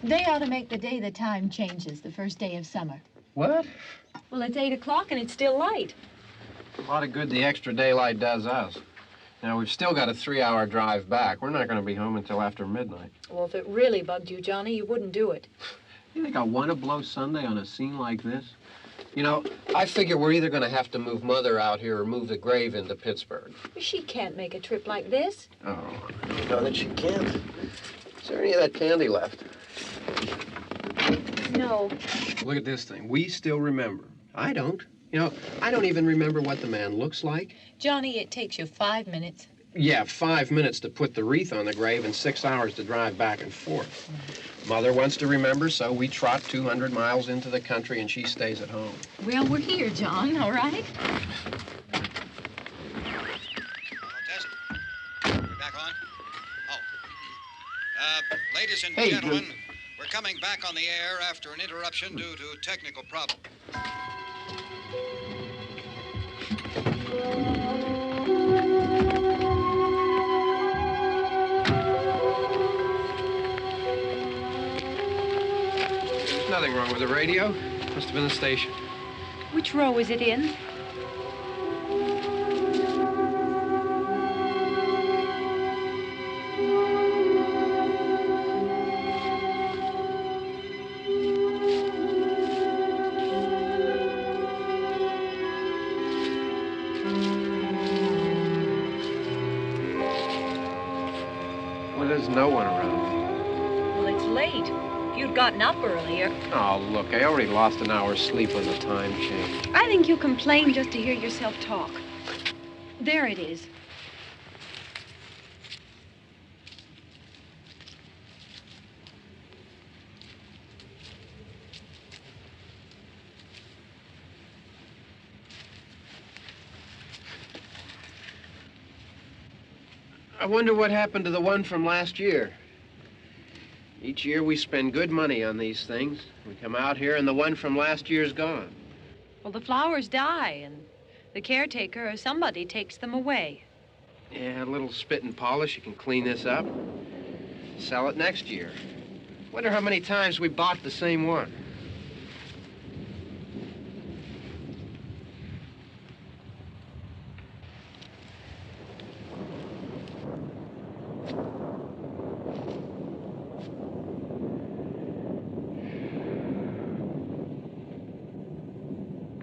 They ought to make the day the time changes, the first day of summer. What? Well, it's 8 o'clock and it's still light. A lot of good the extra daylight does us. Now, we've still got a 3-hour drive back. We're not going to be home until after midnight. Well, if it really bugged you, Johnny, you wouldn't do it. You think I want to blow Sunday on a scene like this? You know, I figure we're either going to have to move Mother out here or move the grave into Pittsburgh. She can't make a trip like this. Oh, you know that she can't. Is there any of that candy left? No. Look at this thing. We still remember. I don't. You know, I don't even remember what the man looks like. Johnny, it takes you 5 minutes. Yeah, 5 minutes to put the wreath on the grave and 6 hours to drive back and forth. Mother wants to remember, so we trot 200 miles into the country and she stays at home. Well, we're here, John, all right? Test. We're back on? Oh. Ladies and gentlemen, we're coming back on the air after an interruption due to technical problem. There's nothing wrong with the radio. Must have been the station. Which row is it in? Well, there's no one around. Well, it's late. If you'd gotten up earlier. Oh, look, I already lost an hour's sleep on the time change. I think you complain just to hear yourself talk. There it is. I wonder what happened to the one from last year. Each year we spend good money on these things. We come out here and the one from last year's gone. Well, the flowers die, and the caretaker or somebody takes them away. Yeah, a little spit and polish. You can clean this up. Sell it next year. Wonder how many times we bought the same one.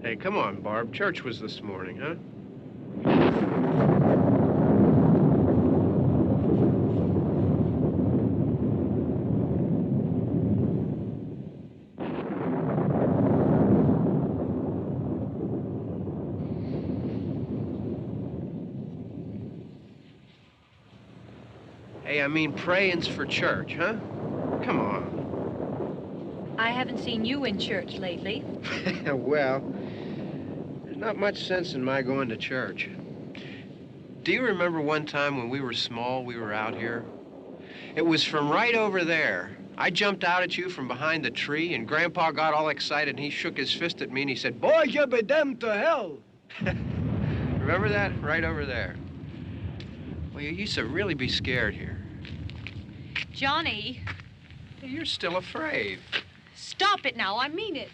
Hey, come on, Barb. Church was this morning, huh? Hey, I mean praying's for church, huh? Come on. I haven't seen you in church lately. Well, there's not much sense in my going to church. Do you remember one time when we were small, we were out here? It was from right over there. I jumped out at you from behind the tree, and Grandpa got all excited, and he shook his fist at me, and he said, "Boy, you be damned to hell." Remember that? Right over there. Well, you used to really be scared here. Johnny, You're still afraid. stop it now. I mean it.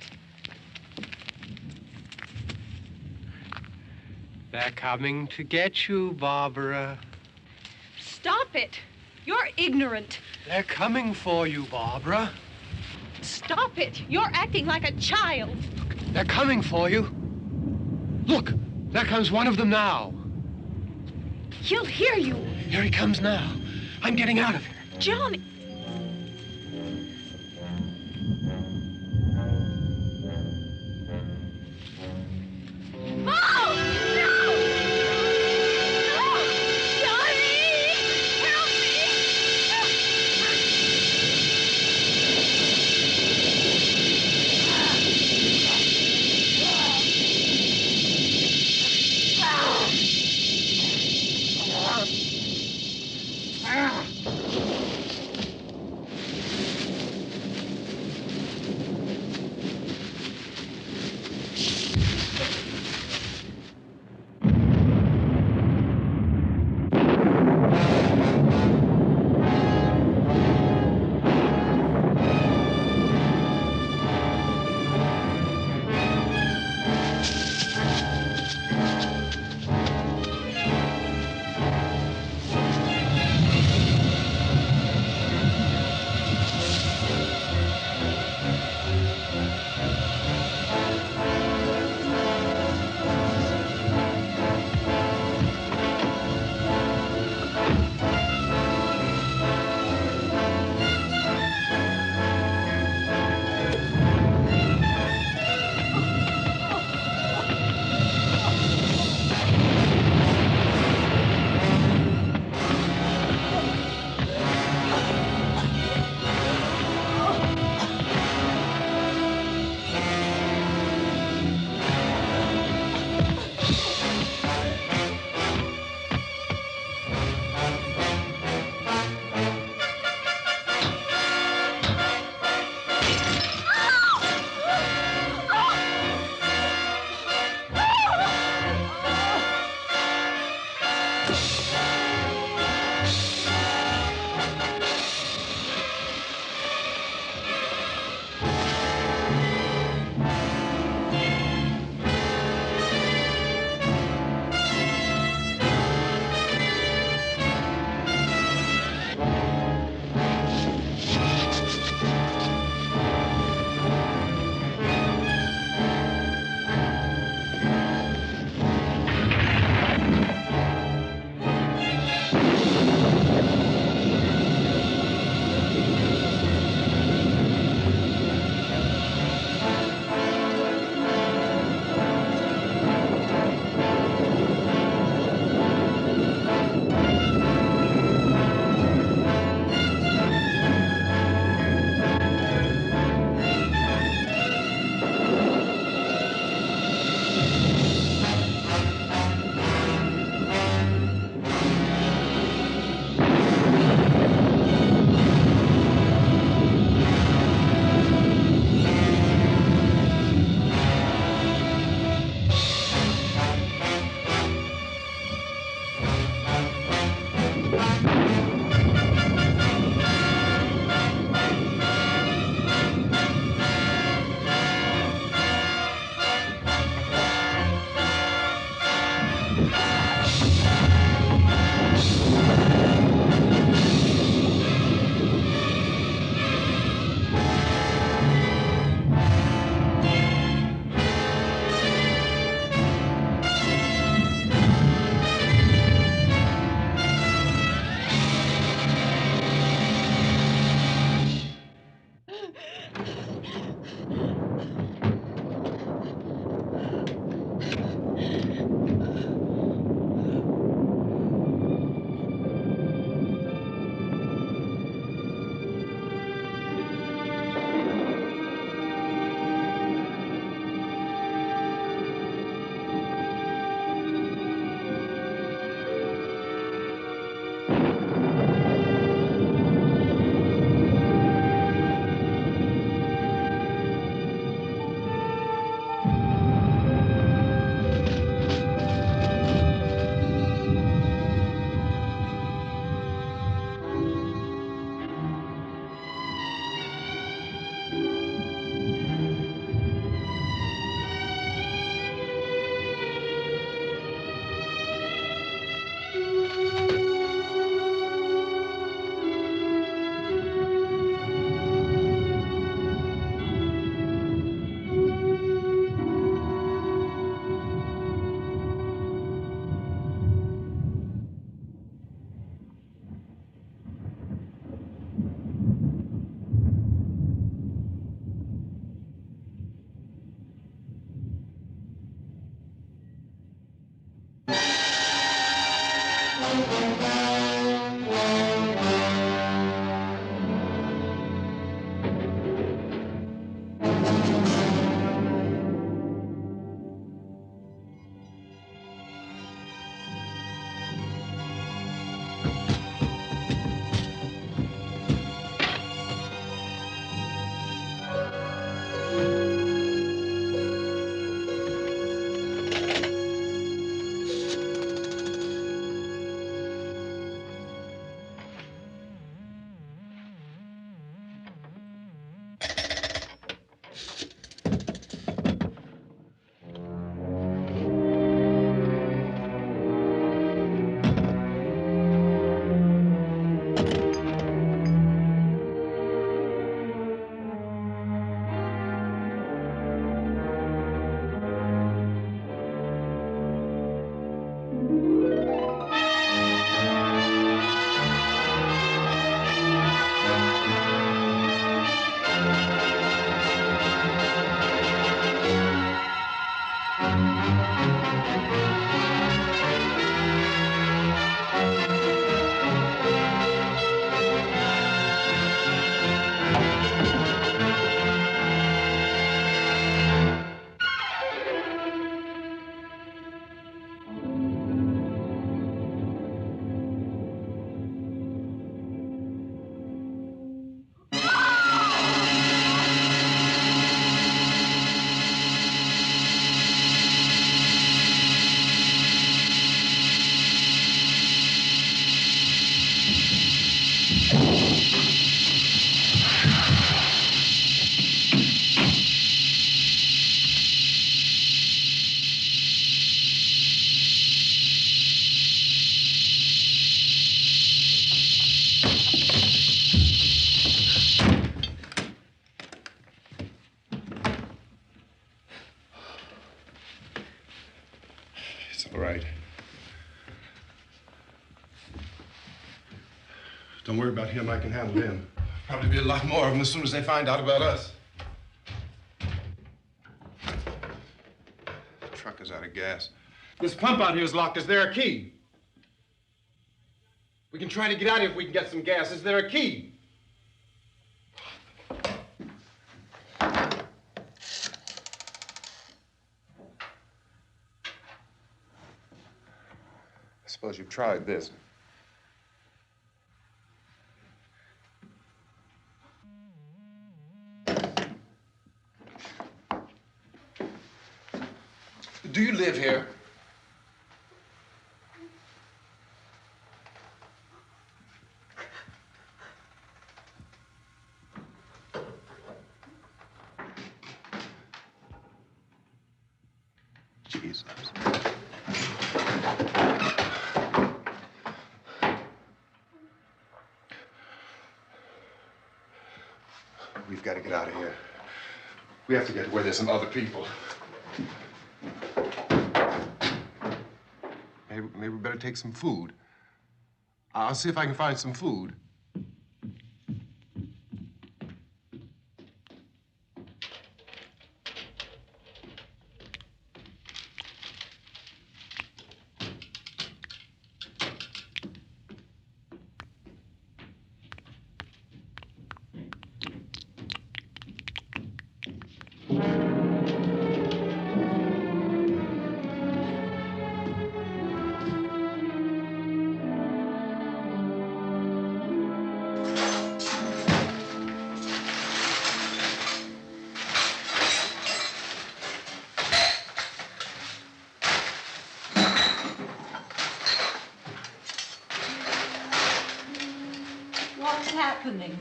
They're coming to get you, Barbara. Stop it. You're ignorant. They're coming for you, Barbara. Stop it. You're acting like a child. They're coming for you. Look, there comes one of them now. He'll hear you. Here he comes now. I'm getting out of here. Johnny. Oh! No! No! Johnny! Help me! It's all right. Don't worry about him. I can handle him. Probably be a lot more of them as soon as they find out about us. The truck is out of gas. This pump out here is locked. Is there a key? We can try to get out here if we can get some gas. Is there a key? I suppose you've tried this. Do you live here? Jesus. We've got to get out of here. We have to get to where there's some other people. Maybe we better take some food. I'll see if I can find some food. What's happening?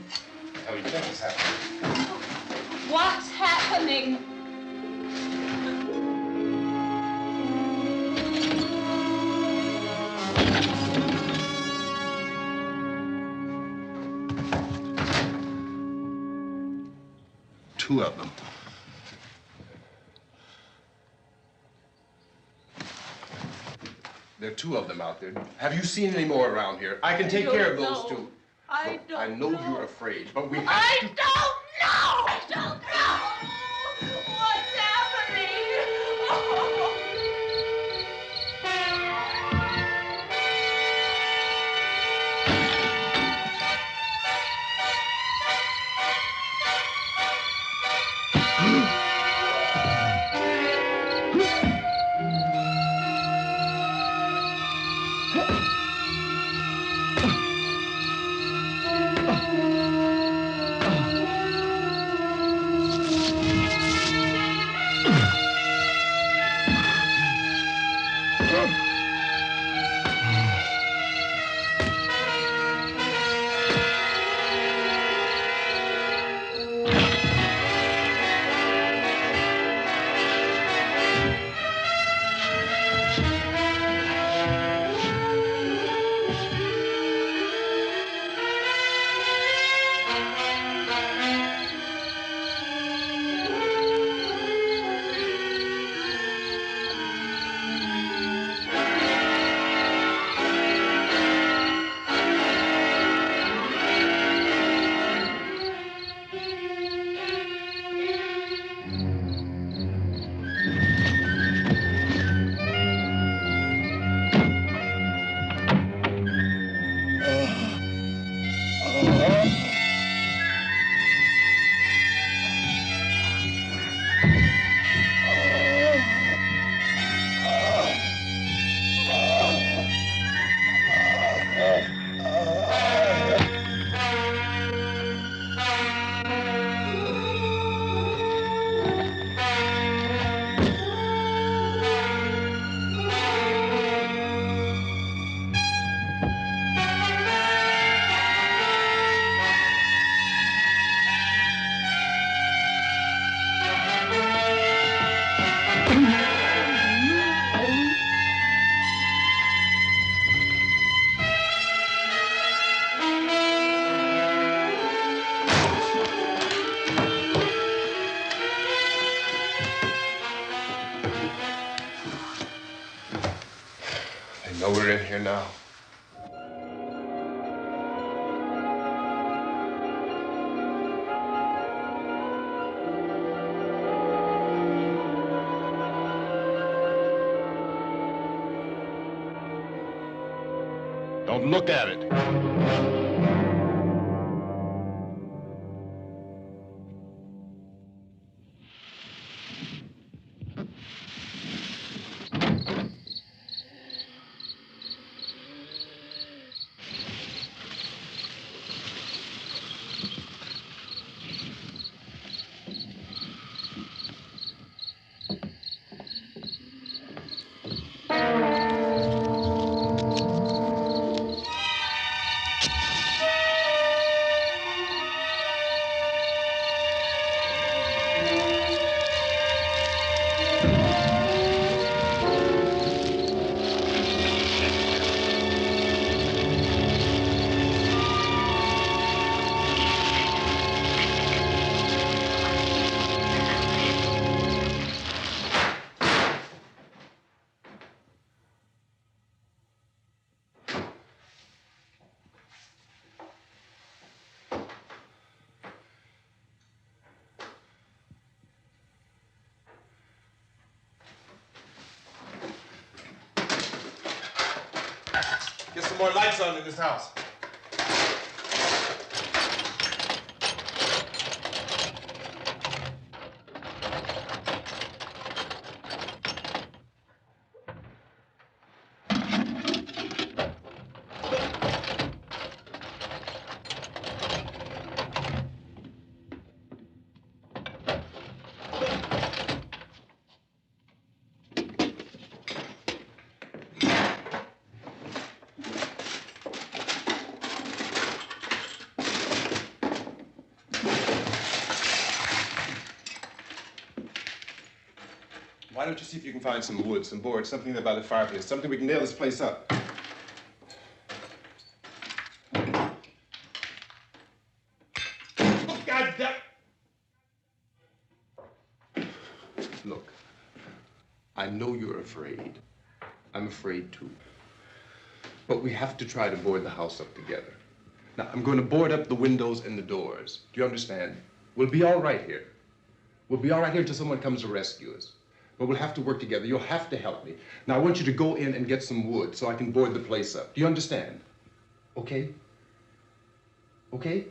How do you think it's happening? What's happening? Two of them. There are two of them out there. Have you seen any more around here? I can take care of those two. I don't I know you're afraid, but we have to... I don't know! I don't know! What's happening? Oh. Oh, we're in here now. Don't look at it. Get some more lights on in this house. Why don't you see if you can find some wood, some boards, something there by the fireplace, something we can nail this place up. Oh, God damn. Look, I know you're afraid. I'm afraid too. But we have to try to board the house up together. Now, I'm going to board up the windows and the doors. Do you understand? We'll be all right here. We'll be all right here until someone comes to rescue us. But we'll have to work together. You'll have to help me. Now, I want you to go in and get some wood so I can board the place up. Do you understand? Okay? Okay?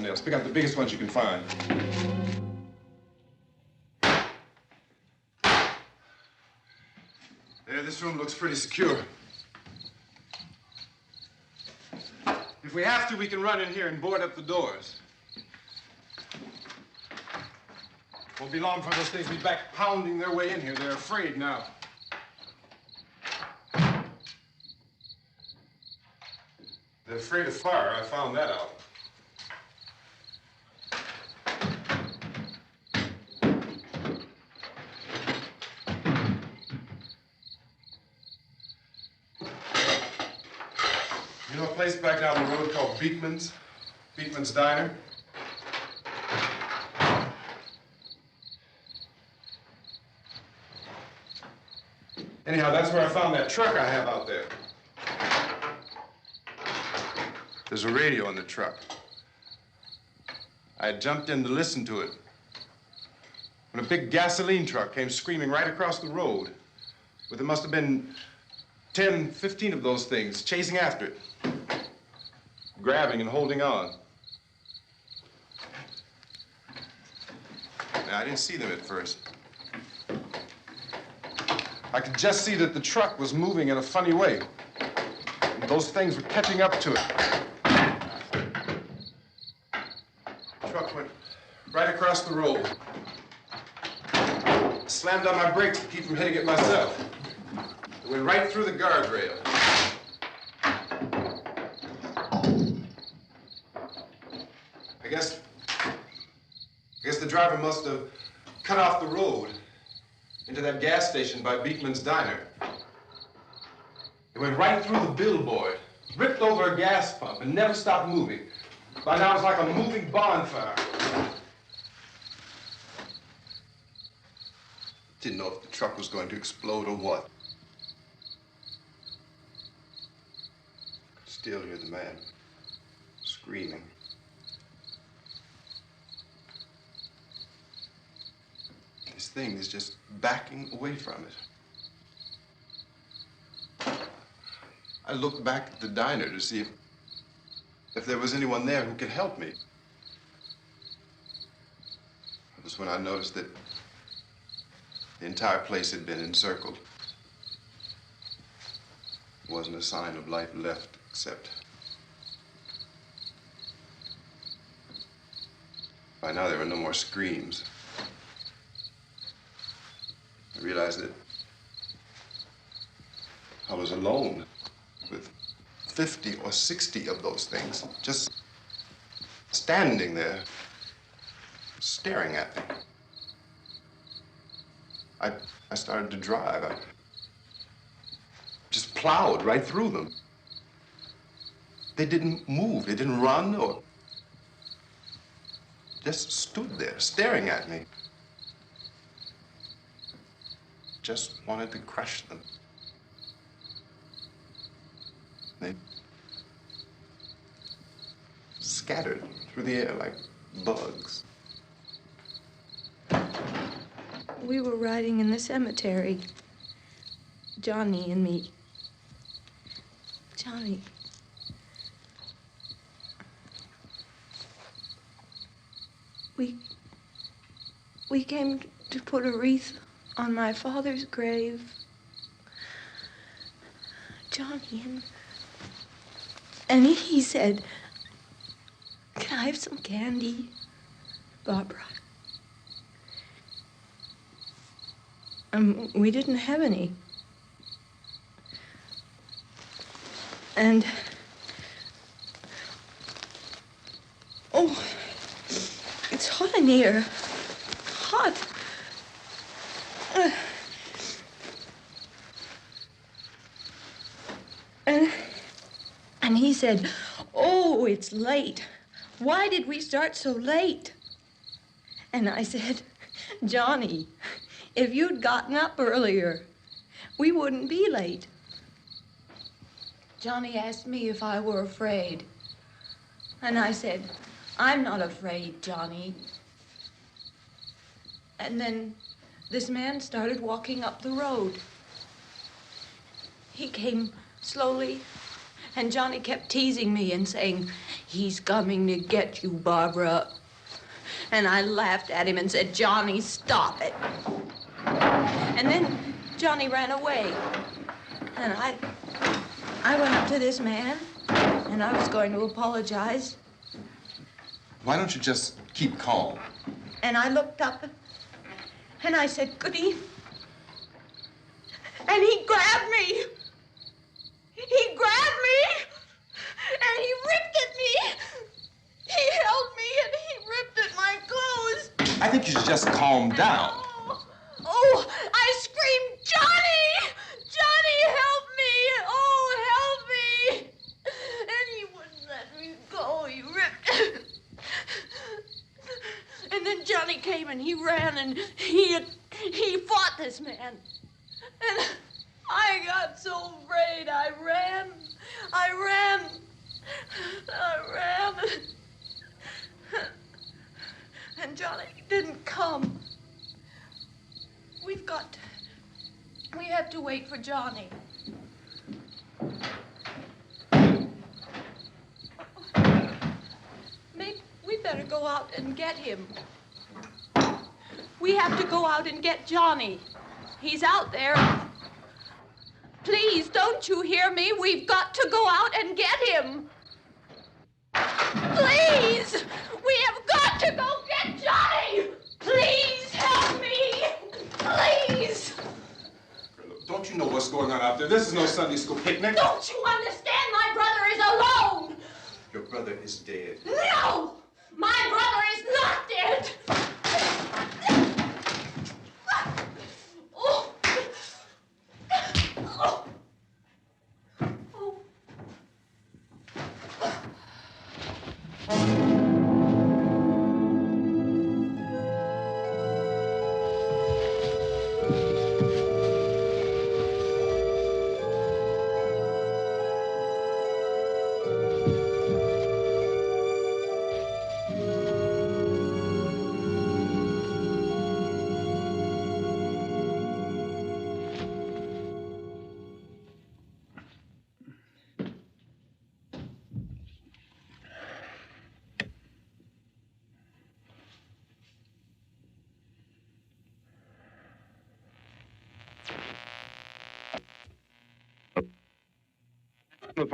nails. Pick out the biggest ones you can find. There, this room looks pretty secure. If we have to, we can run in here and board up the doors. Won't be long before those things will be back pounding their way in here. They're afraid now. They're afraid of fire. I found that out. You know a place back down the road called Beekman's? Beekman's Diner? Anyhow, that's where I found that truck I have out there. There's a radio in the truck. I had jumped in to listen to it when a big gasoline truck came screaming right across the road. But there must have been 10, 15 of those things chasing after it, grabbing and holding on. Now, I didn't see them at first. I could just see that the truck was moving in a funny way. And those things were catching up to it. The truck went right across the road. Slammed on my brakes to keep from hitting it myself. It went right through the guardrail. I guess the driver must have cut off the road into that gas station by Beekman's Diner. It went right through the billboard, ripped over a gas pump, and never stopped moving. By now, it's like a moving bonfire. Didn't know if the truck was going to explode or what. Still hear the man screaming. This thing is just backing away from it. I looked back at the diner to see if there was anyone there who could help me. It was when I noticed that the entire place had been encircled. There wasn't a sign of life left except by now there were no more screams. I realized that I was alone with 50 or 60 of those things, just standing there, staring at me. I started to drive. I just plowed right through them. They didn't move, they didn't run or just stood there, staring at me. Just wanted to crush them. They scattered through the air like bugs. We were riding in the cemetery, Johnny and me. Johnny. We came to put a wreath on my father's grave. Johnny, and he said, "Can I have some candy, Barbara?" We didn't have any. And, oh, it's hot in here. Hot. And he said, "Oh, it's late. Why did we start so late?" And I said, "Johnny, if you'd gotten up earlier, we wouldn't be late." Johnny asked me if I were afraid. And I said, "I'm not afraid, Johnny." And then this man started walking up the road. He came slowly, and Johnny kept teasing me and saying, "He's coming to get you, Barbara." And I laughed at him and said, "Johnny, stop it." And then Johnny ran away. And I went up to this man, and I was going to apologize. Why don't you just keep calm? And I looked up, and I said, "Good evening." And he grabbed me. He grabbed me, and he ripped at me. He held me, and he ripped at my clothes. I think you should just calm down. Oh, I screamed, "Johnny! Johnny, help me! Oh, help me!" And he wouldn't let me go. He ripped. And then Johnny came and he ran and he fought this man. And I got so afraid. I ran. And Johnny didn't come. We have to wait for Johnny. Maybe we better go out and get him. We have to go out and get Johnny. He's out there. Please, don't you hear me? We've got to go out and get him. Please! We have got to go get Johnny! Please help me! Please! Don't you know what's going on out there? This is no Sunday school picnic. Don't you understand? My brother is alone! Your brother is dead. No! My brother is not dead! Oh. Oh.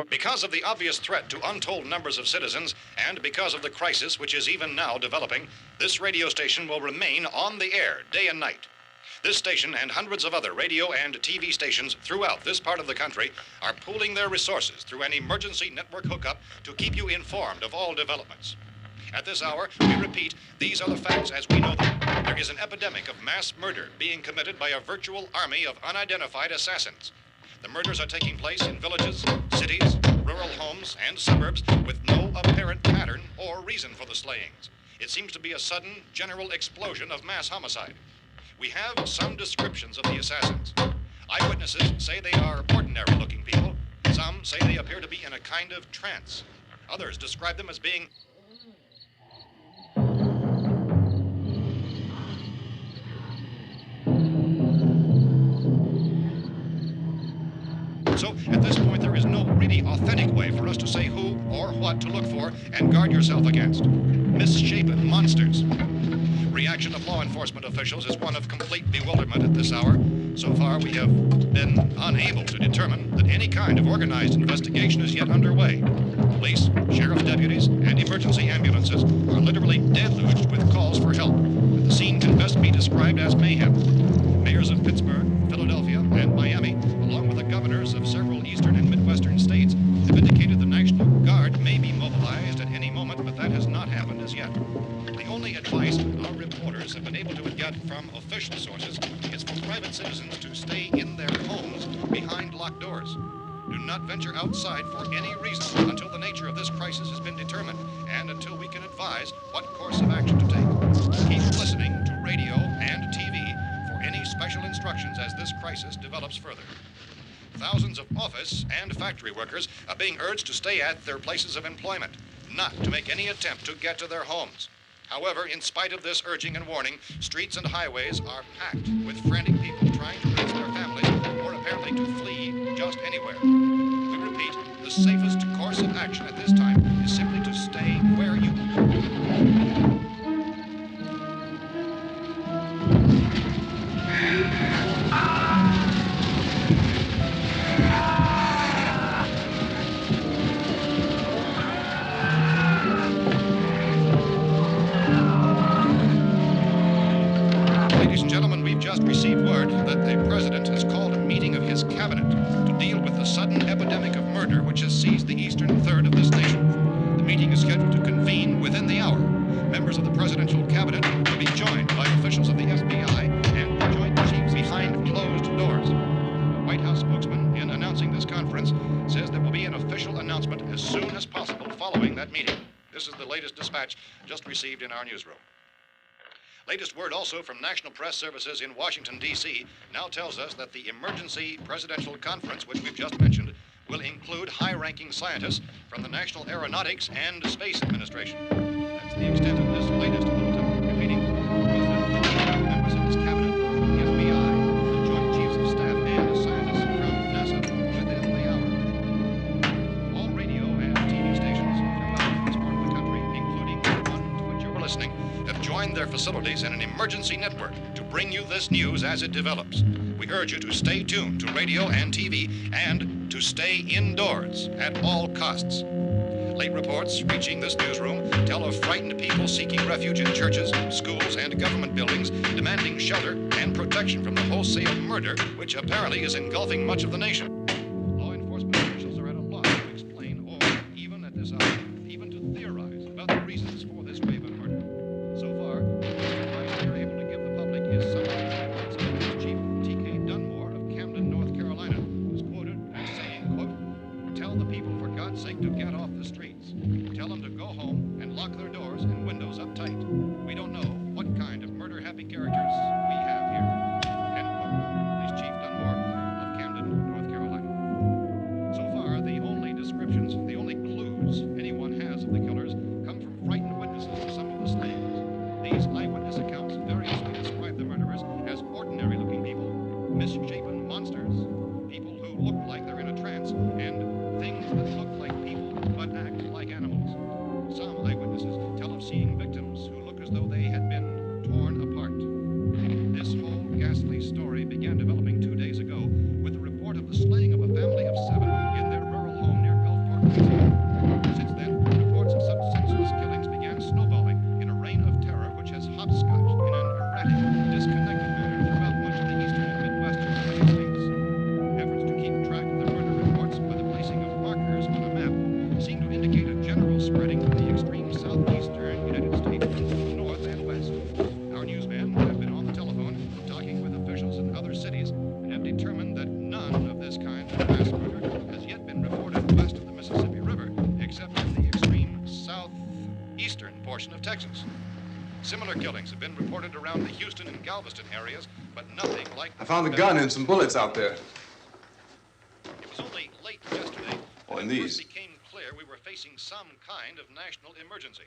Because of the obvious threat to untold numbers of citizens, and because of the crisis which is even now developing, this radio station will remain on the air day and night. This station and hundreds of other radio and TV stations throughout this part of the country are pooling their resources through an emergency network hookup to keep you informed of all developments. At this hour, we repeat, these are the facts as we know them. There is an epidemic of mass murder being committed by a virtual army of unidentified assassins. The murders are taking place in villages, cities, rural homes, and suburbs with no apparent pattern or reason for the slayings. It seems to be a sudden, general explosion of mass homicide. We have some descriptions of the assassins. Eyewitnesses say they are ordinary-looking people. Some say they appear to be in a kind of trance. Others describe them as being So, at this point, there is no really authentic way for us to say who or what to look for and guard yourself against. Misshapen monsters. Reaction of law enforcement officials is one of complete bewilderment at this hour. So far, we have been unable to determine that any kind of organized investigation is yet underway. Police, sheriff's deputies, and emergency ambulances are literally deluged with calls for help. The scene can best be described as mayhem. Mayors of Pittsburgh, Philadelphia, and Miami, along with the governors of several eastern and midwestern states, have indicated the National Guard may be mobilized at any moment, but that has not happened as yet. The only advice our reporters have been able to get from official sources is for private citizens to stay in their homes behind locked doors. Do not venture outside for any reason until the nature of this crisis has been determined and until we can advise what course of action to take. Keep listening to radio and TV for any special instructions as this crisis develops further. Thousands of office and factory workers are being urged to stay at their places of employment, not to make any attempt to get to their homes. However, in spite of this urging and warning, streets and highways are packed with frantic people trying to reach their families or apparently to flee just anywhere. We repeat, the safest course of action at this time is simply to stay where you Ladies and gentlemen, we've just received word that the president has called a meeting of his cabinet to deal with the sudden epidemic of murder which has seized the eastern third of this nation. The meeting is scheduled to convene within the hour. Members of the presidential cabinet will be joined by officials of the FBI and the joint chiefs behind closed doors. A White House spokesman, in announcing this conference, says there will be an official announcement as soon as possible following that meeting. This is the latest dispatch just received in our newsroom. Latest word also from National Press Services in Washington, D.C. now tells us that the emergency presidential conference, which we've just mentioned, will include high-ranking scientists from the National Aeronautics and Space Administration. That's the extent of this latest bulletin. Repeating, the President, members of his cabinet, the FBI, the Joint Chiefs of Staff, and scientists from NASA within the hour. All radio and TV stations throughout this part of the country, including the one to which you're listening, have joined their facilities in an emergency network to bring you this news as it develops. We urge you to stay tuned to radio and TV and to stay indoors at all costs. Late reports reaching this newsroom tell of frightened people seeking refuge in churches, schools, and government buildings, demanding shelter and protection from the wholesale murder which apparently is engulfing much of the nation. Law enforcement officials are at a loss to explain or, even at this hour, even to theorize about the reasons for this wave of murder. So far, the advice we are able to give the public is summary reports of Police Chief T.K. Dunmore of Camden, North Carolina, who's quoted as saying, quote, "Tell the people for God's sake to get off the streets. Tell them to go home and lock their doors and windows up tight. We don't know what kind of murder-happy characters we have here." End quote. Police Chief Dunmore of Camden, North Carolina. So far, the only descriptions, the only clues anyone has of the killers come from frightened witnesses to some of the slayings. These eyewitness accounts variously describe the murderers as ordinary-looking people, misshapen monsters, people who look like they're in a trance, and things that look like people but act like animals. Some eyewitnesses tell of seeing victims who look as though they had been torn apart. This whole ghastly story began developing 2 days ago with the report of the slaying of a family of 7 in their rural home near Gulfport, Louisiana. Since then, reports of such senseless killings began snowballing in a reign of terror which has hopscotched in an erratic, disconnected manner throughout much of the eastern and midwestern United States. Efforts to keep track of the murder reports by the placing of markers on a map seem to indicate a general spreading from the extreme southeastern United States to the north and west. Our newsmen have been on the telephone talking with officials in other cities and have determined that none of this kind of mass murder has yet been reported west of the Mississippi River, except in the extreme southeastern portion of Texas. Similar killings have been reported around the Houston and Galveston areas, but nothing like I found the gun and some bullets out there. It was only late yesterday Oh, that and it these. first became clear we were facing some kind of national emergency.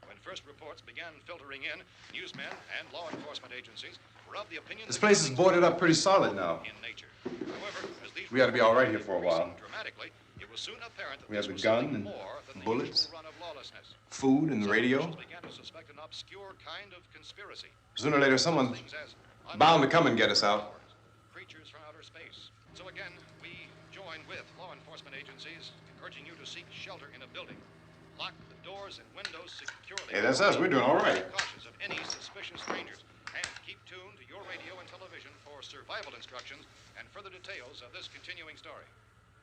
When first reports began filtering in, newsmen and law enforcement agencies were of the opinion This that place is killings boarded were up pretty solid now. in nature. However, as these We ought to be all right here for a while. reports dramatically, it was soon apparent that We have this the was gun something and more than the bullets. usual run of lawlessness. Food and the Some radio. officials began to suspect an obscure kind of conspiracy. Sooner or later, someone's Things as bound to come and get us out. creatures from outer space. So again, we join with law enforcement agencies, urging you to seek shelter in a building. Lock the doors and windows securely. Hey, that's us. We're doing all right. Be cautious of any suspicious strangers, and keep tuned to your radio and television for survival instructions and further details of this continuing story.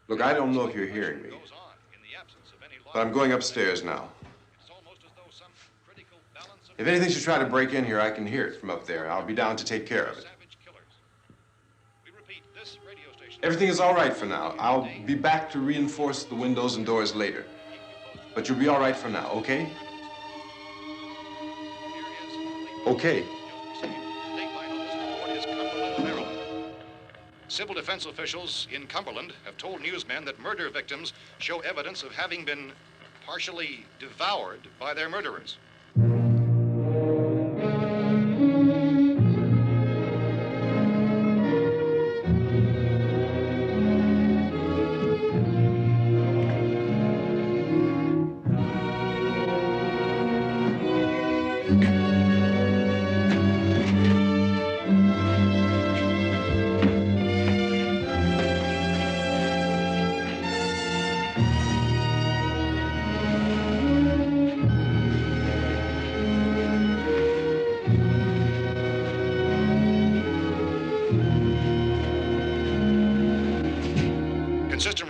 Look, I don't know if you're hearing me, Goes on in the absence of any law. but I'm going upstairs now. It's almost as though some critical balance of If anything should try to break in here, I can hear it from up there. I'll be down to take care of it. savage killers. We repeat, this radio station. Everything is all right for now. I'll be back to reinforce the windows and doors later. But you'll be all right for now, okay? Okay. Civil defense officials in Cumberland have told newsmen that murder victims show evidence of having been partially devoured by their murderers. Consistent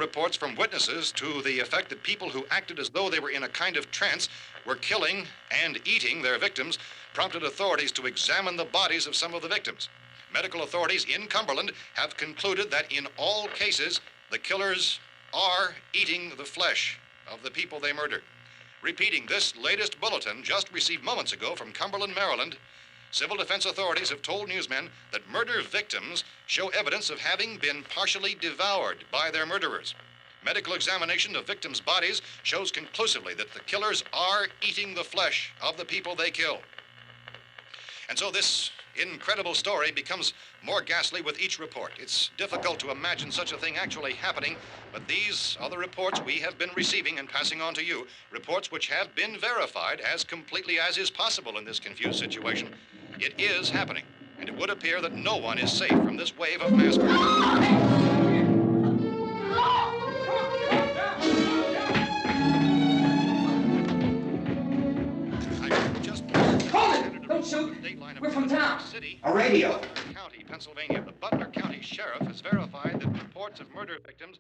reports from witnesses to the effect that people who acted as though they were in a kind of trance were killing and eating their victims prompted authorities to examine the bodies of some of the victims. Medical authorities in Cumberland have concluded that in all cases, the killers are eating the flesh of the people they murdered. Repeating this latest bulletin just received moments ago from Cumberland, Maryland, civil defense authorities have told newsmen that murder victims show evidence of having been partially devoured by their murderers. Medical examination of victims' bodies shows conclusively that the killers are eating the flesh of the people they kill. And so this incredible story becomes more ghastly with each report. It's difficult to imagine such a thing actually happening, but these are the reports we have been receiving and passing on to you, reports which have been verified as completely as is possible in this confused situation. It is happening, and it would appear that no one is safe from this wave of mass murder. Don't shoot. We're from town. A radio. County, Pennsylvania. The Butler County Sheriff has verified that reports of murder victims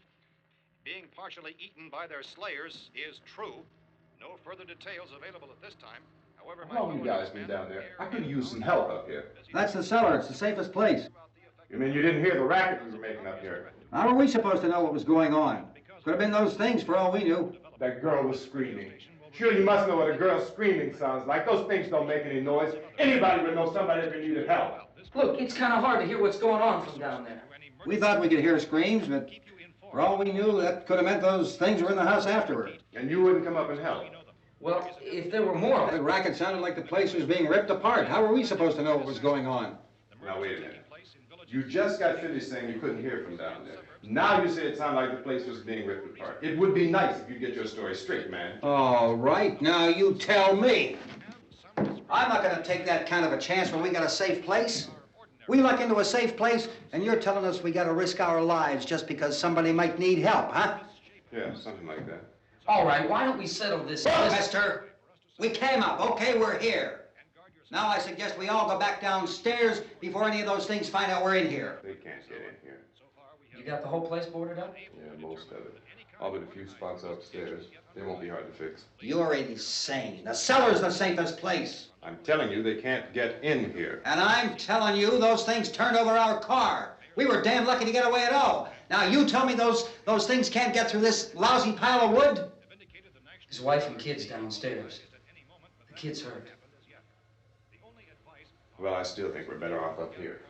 being partially eaten by their slayers is true. No further details available at this time. However, How long you guys been down there? I could use some help up here. That's the cellar. It's the safest place. You mean you didn't hear the racket we were making up here? How are we supposed to know what was going on? Could have been those things for all we knew. That girl was screaming. Sure, you must know what a girl screaming sounds like. Those things don't make any noise. Anybody would know somebody ever needed help. Look, it's kind of hard to hear what's going on from down there. We thought we could hear screams, but for all we knew, that could have meant those things were in the house afterward. And you wouldn't come up and help? Well, if there were more... The racket sounded like the place was being ripped apart. How were we supposed to know what was going on? Now, wait a minute. You just got finished saying you couldn't hear from down there. Now you say it sounded like the place was being ripped apart. It would be nice if you get your story straight, man. All right, now you tell me. I'm not going to take that kind of a chance when we got a safe place. We luck into a safe place, and you're telling us we got to risk our lives just because somebody might need help, huh? Yeah, something like that. All right, why don't we settle this... Look, mister, we came up. Okay, we're here. Now I suggest we all go back downstairs before any of those things find out we're in here. They can't get in here. You got the whole place boarded up? Yeah, most of it. All but a few spots upstairs. They won't be hard to fix. You're insane. The cellar's the safest place. I'm telling you, they can't get in here. And I'm telling you, those things turned over our car. We were damn lucky to get away at all. Now you tell me those things can't get through this lousy pile of wood? His wife and kids downstairs. The kid's hurt. Well, I still think we're better off up here.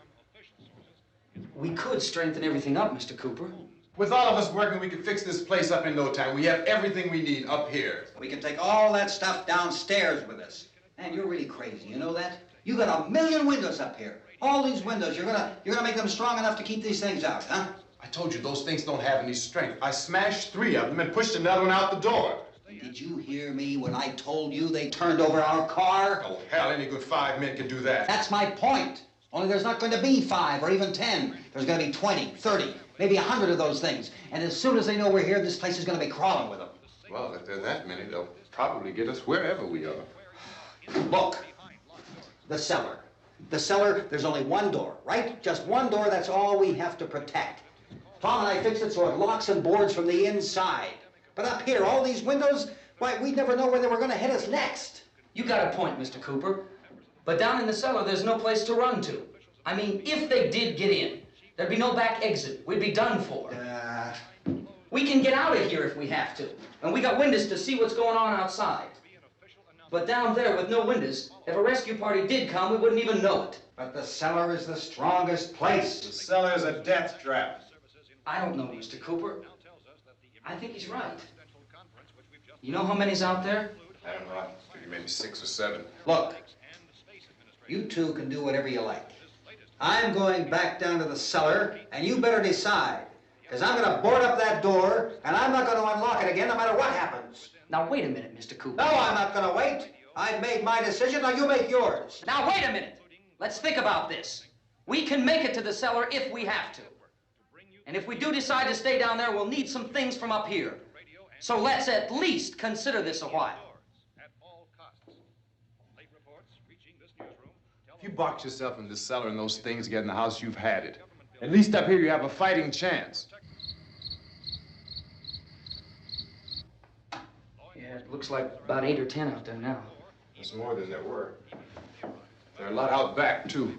We could strengthen everything up, Mr. Cooper. With all of us working, we could fix this place up in no time. We have everything we need up here. We can take all that stuff downstairs with us. Man, you're really crazy, you know that? You got 1,000,000 windows up here. All these windows, you're gonna make them strong enough to keep these things out, huh? I told you, those things don't have any strength. I smashed 3 of them and pushed another one out the door. Did you hear me when I told you they turned over our car? Oh, hell, any good 5 men can do that. That's my point. Only there's not going to be 5 or even 10. There's going to be 20, 30, maybe 100 of those things. And as soon as they know we're here, this place is going to be crawling with them. Well, if there are that many, they'll probably get us wherever we are. Look, the cellar. The cellar, there's only one door, right? Just one door, that's all we have to protect. Tom and I fixed it so it locks and boards from the inside. But up here, all these windows, why, we'd never know where they were going to hit us next. You got a point, Mr. Cooper. But down in the cellar, there's no place to run to. I mean, if they did get in, there'd be no back exit. We'd be done for. We can get out of here if we have to. And we got windows to see what's going on outside. But down there with no windows, if a rescue party did come, we wouldn't even know it. But the cellar is the strongest place. The cellar is a death trap. I don't know, Mr. Cooper. I think he's right. You know how many's out there? I don't know. I figure maybe 6 or 7. Look, you two can do whatever you like. I'm going back down to the cellar, and you better decide. Because I'm going to board up that door, and I'm not going to unlock it again no matter what happens. Now, wait a minute, Mr. Cooper. No, I'm not going to wait. I made my decision, now you make yours. Now, wait a minute. Let's think about this. We can make it to the cellar if we have to. And if we do decide to stay down there, we'll need some things from up here. So let's at least consider this a while. If you box yourself in the cellar and those things get in the house, you've had it. At least up here you have a fighting chance. Yeah, it looks like about 8 or 10 out there now. There's more than there were. There are a lot out back, too.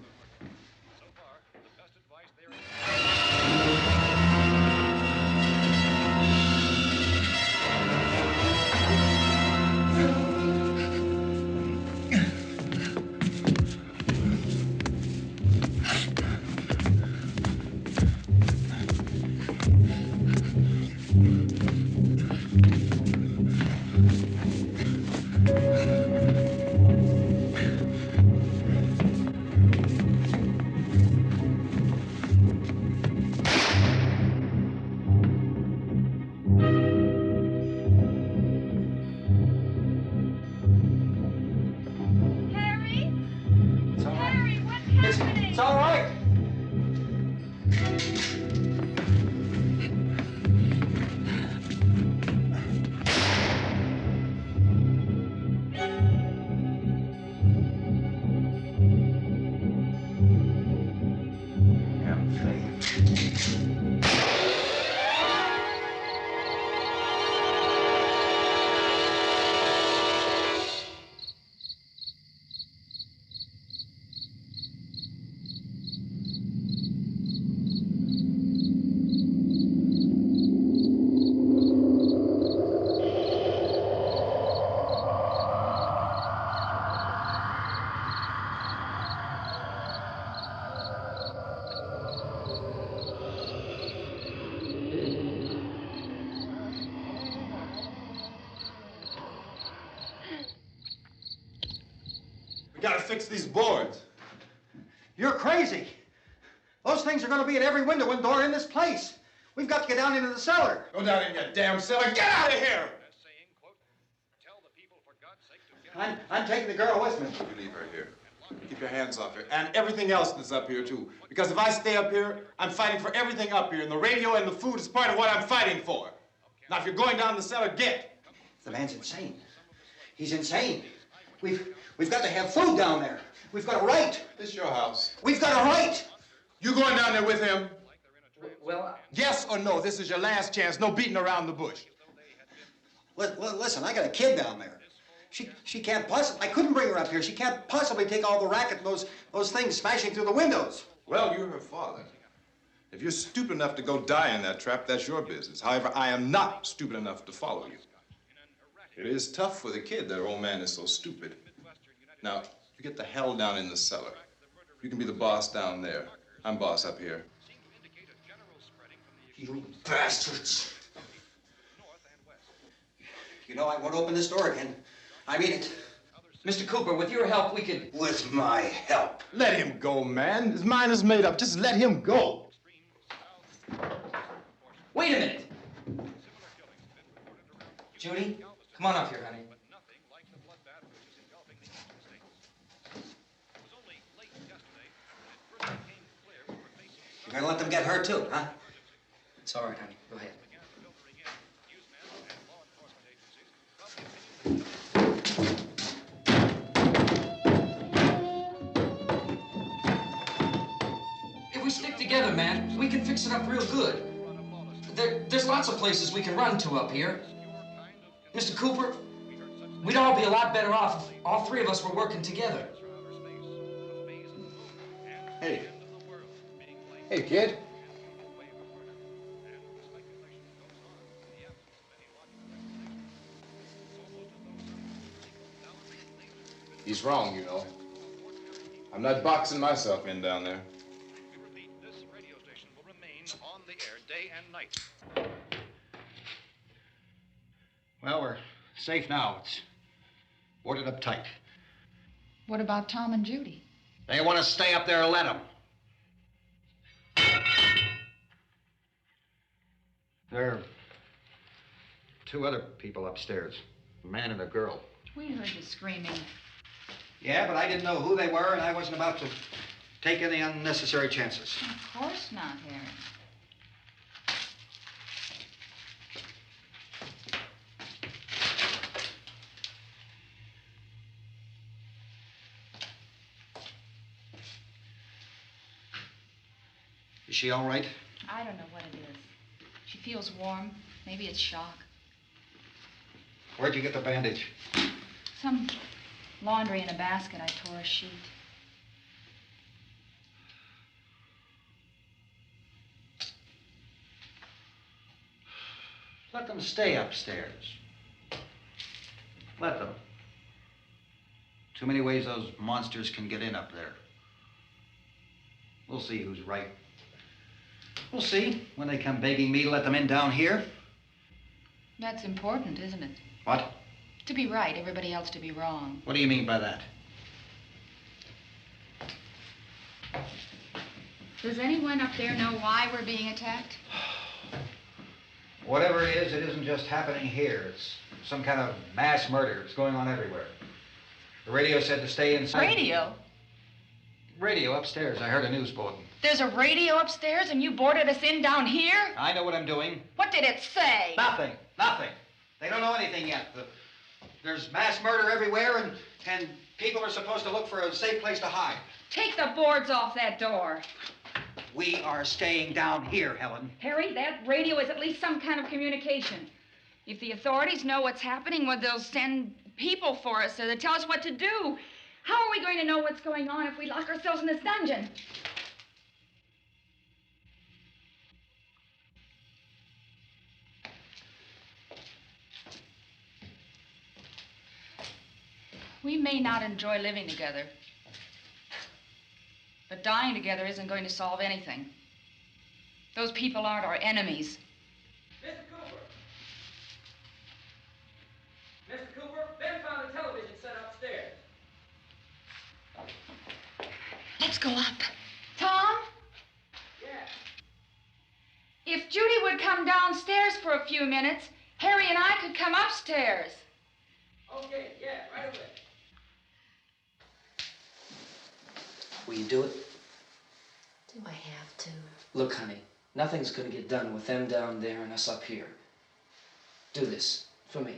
It's all right. We gotta fix these boards. You're crazy. Those things are going to be at every window and door in this place. We've got to get down into the cellar. Go down in your damn cellar. Get out of here! I'm taking the girl with me. You leave her here. Keep your hands off her. And everything else that's up here, too. Because if I stay up here, I'm fighting for everything up here. And the radio and the food is part of what I'm fighting for. Now, if you're going down the cellar, get. The man's insane. He's insane. We've got to have food down there. We've got a right. This is your house. We've got a right. You going down there with him? Well, Yes or no? This is your last chance. No beating around the bush. Listen, I got a kid down there. She can't possibly, I couldn't bring her up here. She can't possibly take all the racket and those things smashing through the windows. Well, you're her father. If you're stupid enough to go die in that trap, that's your business. However, I am not stupid enough to follow you. It is tough for the kid that her old man is so stupid. Now, you get the hell down in the cellar. You can be the boss down there. I'm boss up here. You bastards. You know, I won't open this door again. I mean it. Mr. Cooper, with your help, we could... With my help. Let him go, man. His mind is made up. Just let him go. Wait a minute. Judy, come on up here, honey. You're gonna let them get hurt too, huh? It's all right, honey. Go ahead. If we stick together, man, we can fix it up real good. There's lots of places we can run to up here. Mr. Cooper, we'd all be a lot better off if all three of us were working together. Hey. Hey, kid. He's wrong, you know. I'm not boxing myself in down there. This radio station will remain on the air day and night. Well, we're safe now. It's boarded up tight. What about Tom and Judy? They want to stay up there, let them. There are two other people upstairs, a man and a girl. We heard you screaming. Yeah, but I didn't know who they were, and I wasn't about to take any unnecessary chances. Of course not, Harry. Is she all right? I don't know what it is. She feels warm. Maybe it's shock. Where'd you get the bandage? Some laundry in a basket. I tore a sheet. Let them stay upstairs. Let them. Too many ways those monsters can get in up there. We'll see who's right. We'll see when they come begging me to let them in down here. That's important, isn't it? What? To be right, everybody else to be wrong. What do you mean by that? Does anyone up there know why we're being attacked? Whatever it isn't just happening here. It's some kind of mass murder. It's going on everywhere. The radio said to stay inside. Radio? Radio upstairs. I heard a news bulletin. There's a radio upstairs and you boarded us in down here? I know what I'm doing. What did it say? Nothing. Nothing. They don't know anything yet. There's mass murder everywhere, and people are supposed to look for a safe place to hide. Take the boards off that door. We are staying down here, Helen. Harry, that radio is at least some kind of communication. If the authorities know what's happening, well, they'll send people for us to tell us what to do. How are we going to know what's going on if we lock ourselves in this dungeon? We may not enjoy living together, but dying together isn't going to solve anything. Those people aren't our enemies. Mr. Cooper! Mr. Cooper, Ben found a television set upstairs. Let's go up. Tom? Yeah. If Judy would come downstairs for a few minutes, Harry and I could come upstairs. Okay, yeah, right away. Will you do it? Do I have to? Look, honey, nothing's gonna get done with them down there and us up here. Do this for me.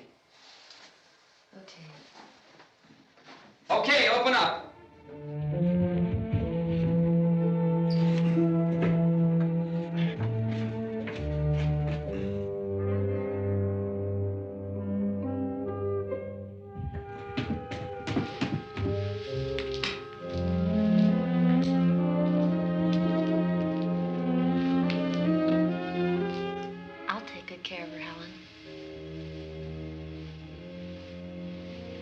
Okay. Okay, open up. I'll take good care of her, Helen.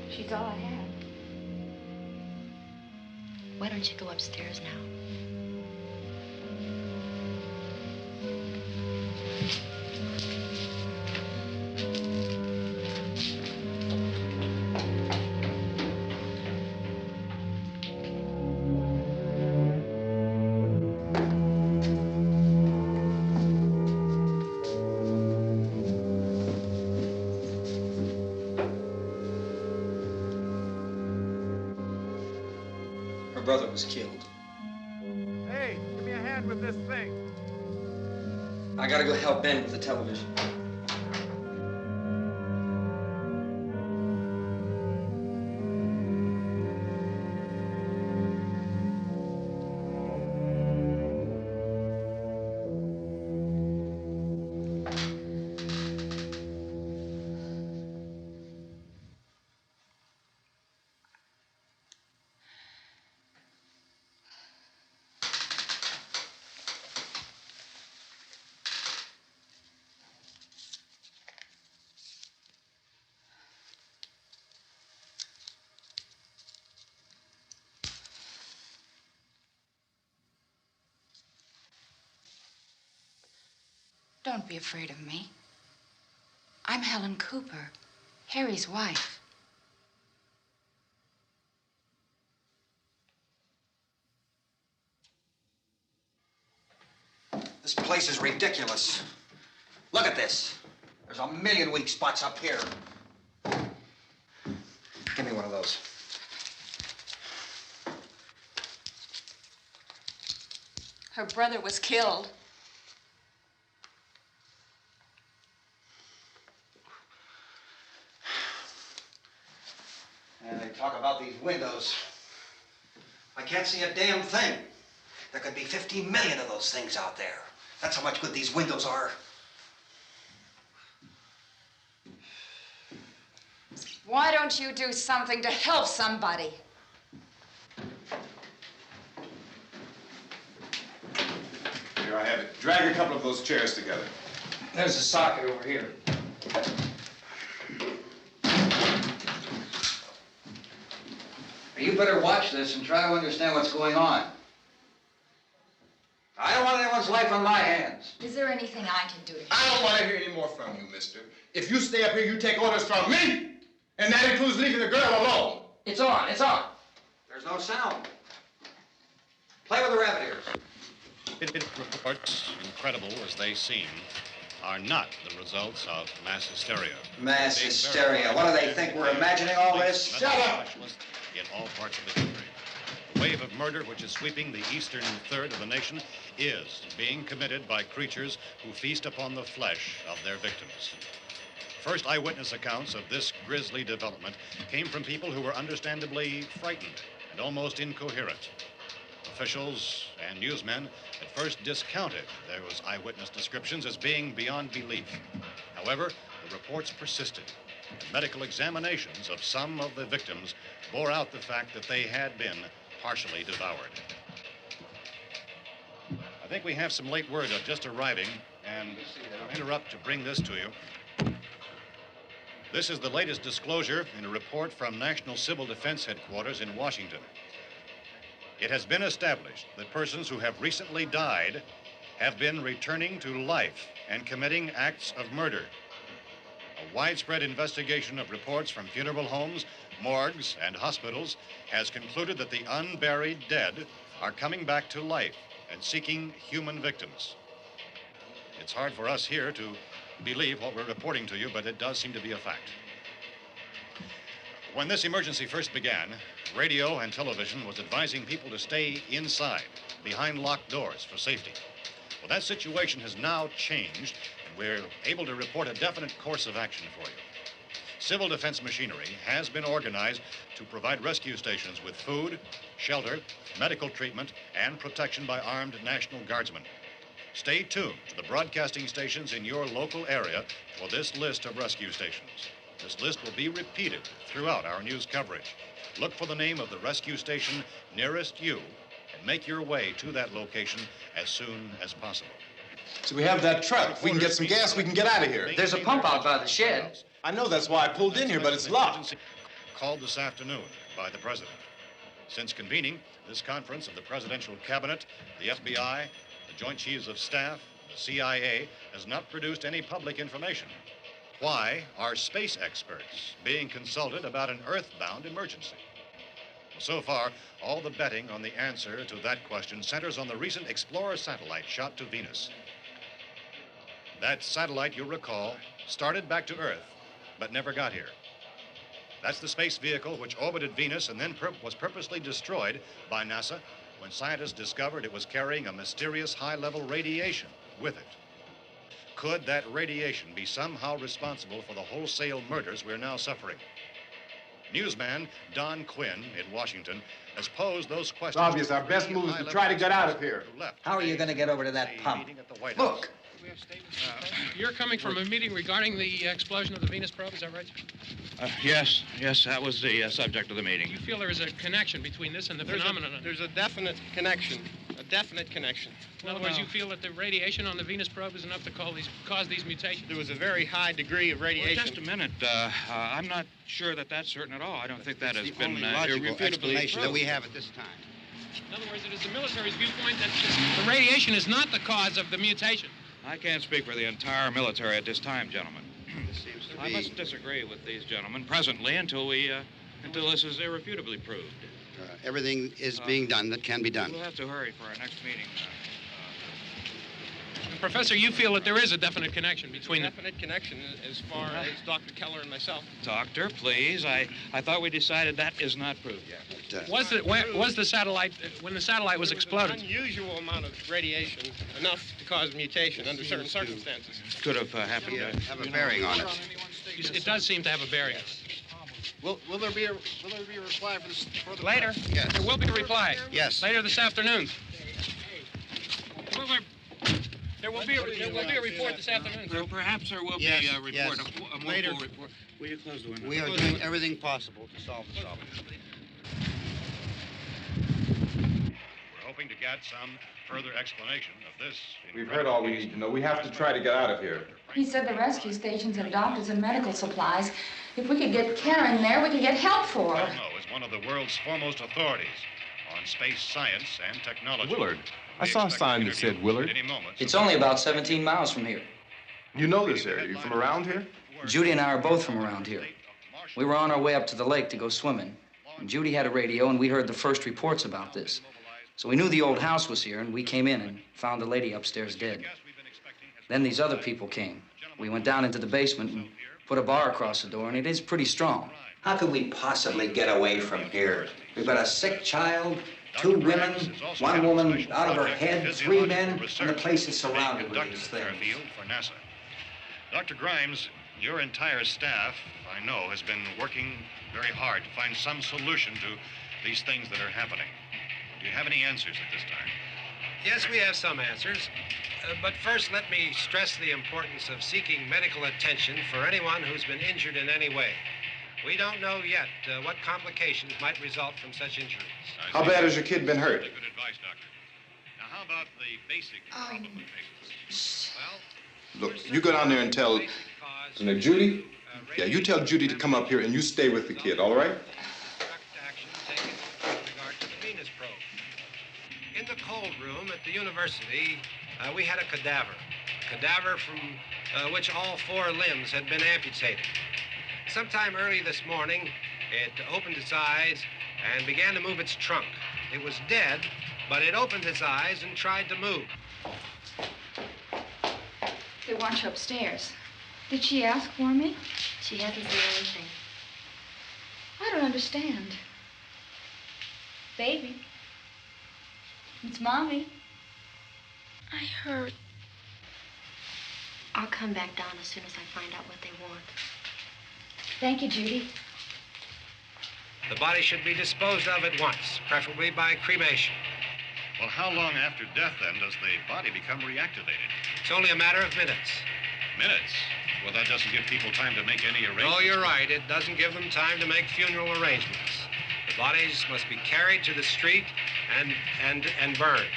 She's all I have. Why don't you go upstairs now? Her brother was killed. Hey, give me a hand with this thing. I gotta go help Ben with the television. Don't be afraid of me. I'm Helen Cooper, Harry's wife. This place is ridiculous. Look at this. There's a million weak spots up here. of those. Her brother was killed. And they talk about these windows. I can't see a damn thing. There could be 15 million of those things out there. That's how much good these windows are. Why don't you do something to help somebody? Here I have it. Drag a couple of those chairs together. There's a socket over here. You better watch this and try to understand what's going on. I don't want anyone's life on my hands. Is there anything I can do to help? I don't want to hear any more from you, mister. If you stay up here, you take orders from me. And that includes leaving the girl alone. It's on, it's on. There's no sound. Play with the rabbit ears. Reports, incredible as they seem, are not the results of mass hysteria. Mass hysteria. What do they think? We're imagining all this? Shut up! In all parts of the country. The wave of murder which is sweeping the eastern third of the nation is being committed by creatures who feast upon the flesh of their victims. First eyewitness accounts of this grisly development came from people who were understandably frightened and almost incoherent. Officials and newsmen at first discounted those eyewitness descriptions as being beyond belief. However, the reports persisted. And medical examinations of some of the victims bore out the fact that they had been partially devoured. I think we have some late word just arriving, and I'll interrupt to bring this to you. This is the latest disclosure in a report from National Civil Defense Headquarters in Washington. It has been established that persons who have recently died have been returning to life and committing acts of murder. A widespread investigation of reports from funeral homes, morgues, and hospitals has concluded that the unburied dead are coming back to life and seeking human victims. It's hard for us here to believe what we're reporting to you, but it does seem to be a fact. When this emergency first began, radio and television was advising people to stay inside, behind locked doors for safety. Well, that situation has now changed, and we're able to report a definite course of action for you. Civil defense machinery has been organized to provide rescue stations with food, shelter, medical treatment, and protection by armed National Guardsmen. Stay tuned to the broadcasting stations in your local area for this list of rescue stations. This list will be repeated throughout our news coverage. Look for the name of the rescue station nearest you and make your way to that location as soon as possible. So we have that truck. If we can get some gas, we can get out of here. There's a pump out by the shed. I know, that's why I pulled in here, but it's locked. Called this afternoon by the president. Since convening this conference of the presidential cabinet, the FBI, the Joint Chiefs of Staff, the CIA has not produced any public information. Why are space experts being consulted about an earthbound emergency? So far, all the betting on the answer to that question centers on the recent Explorer satellite shot to Venus. That satellite, you'll recall, started back to Earth, but never got here. That's the space vehicle which orbited Venus and then was purposely destroyed by NASA when scientists discovered it was carrying a mysterious high-level radiation with it. Could that radiation be somehow responsible for the wholesale murders we're now suffering? Newsman Don Quinn in Washington has posed those questions. It's obvious our best move is to try to get out of here. How are you going to get over to that pump? Look. You're coming from a meeting regarding the explosion of the Venus probe, is that right? Yes, that was the subject of the meeting. You feel there is a connection between this and the phenomenon? There's a definite connection. In other words, you feel that the radiation on the Venus probe is enough to cause these mutations? There was a very high degree of radiation. Well, just a minute. I'm not sure that that's certain at all. I don't think that has been logical explanation that we have at this time. In other words, it is the military's viewpoint that the radiation is not the cause of the mutation. I can't speak for the entire military at this time, gentlemen. I must disagree with these gentlemen presently until this is irrefutably proved. Everything is being done that can be done. We'll have to hurry for our next meeting. Professor, you feel that there is a definite connection between the... Definite connection as far as Dr. Keller and myself. Doctor, please. I thought we decided that is not proved yet. Was the satellite, when the satellite was exploded? Unusual amount of radiation, enough to cause mutation under certain circumstances. Could have happened. Have a bearing on it. It does seem to have a bearing. Will there be a reply for this further? Later? Yes. There will be a reply. Yes. Later this afternoon. There will be a report this afternoon. Perhaps there will Yes, be a report, yes. a Later. full report. Will you close the window? We are doing everything possible to solve the problem. We're hoping to get some further explanation of this. We've heard all we need to know. We have to try to get out of here. He said the rescue stations have doctors and medical supplies. If we could get care in there, we could get help for her. Cosmo is one of the world's foremost authorities on space science and technology. Willard. I saw a sign that said Willard. It's only about 17 miles from here. You know this area. You from around here? Judy and I are both from around here. We were on our way up to the lake to go swimming. And Judy had a radio, and we heard the first reports about this. So we knew the old house was here, and we came in and found the lady upstairs dead. Then these other people came. We went down into the basement and put a bar across the door, and it is pretty strong. How could we possibly get away from here? We've got a sick child, 2 women, 1 woman out of her head, 3 men, and the place is surrounded with these things. For NASA. Dr. Grimes, your entire staff, I know, has been working very hard to find some solution to these things that are happening. Do you have any answers at this time? Yes, we have some answers. But first, let me stress the importance of seeking medical attention for anyone who's been injured in any way. We don't know yet what complications might result from such injuries. How bad has your kid been hurt? Good advice, Doctor. Now, how about the basic problem of patients? Look, you go down there and tell... Now, Judy? Yeah, you tell Judy to come up here and you stay with the kid, all right? In the cold room at the university, we had a cadaver from which all 4 limbs had been amputated. Sometime early this morning, it opened its eyes and began to move its trunk. It was dead, but it opened its eyes and tried to move. They want you upstairs. Did she ask for me? She hasn't said anything. I don't understand. Baby. It's Mommy. I heard. I'll come back down as soon as I find out what they want. Thank you, Judy. The body should be disposed of at once, preferably by cremation. Well, how long after death, then, does the body become reactivated? It's only a matter of minutes. Minutes? Well, that doesn't give people time to make any arrangements. No, you're right. It doesn't give them time to make funeral arrangements. The bodies must be carried to the street and burned.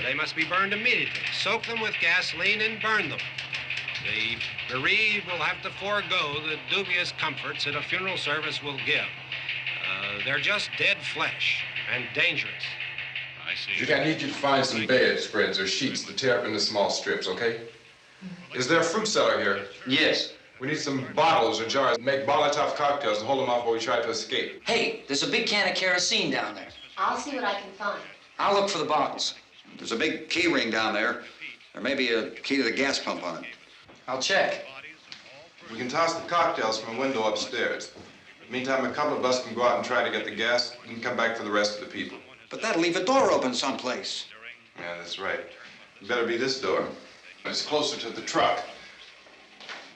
They must be burned immediately. Soak them with gasoline and burn them. The bereaved will have to forego the dubious comforts that a funeral service will give. They're just dead flesh and dangerous. I see. Judy, I need you to find some bedspreads or sheets to tear up into small strips, okay? Is there a fruit cellar here? Yes. We need some bottles or jars to make Molotov cocktails and hold them off while we try to escape. Hey, there's a big can of kerosene down there. I'll see what I can find. I'll look for the bottles. There's a big key ring down there. There may be a key to the gas pump on it. I'll check. We can toss the cocktails from a window upstairs. Meantime, a couple of us can go out and try to get the gas and come back for the rest of the people. But that'll leave a door open someplace. Yeah, that's right. It better be this door. It's closer to the truck.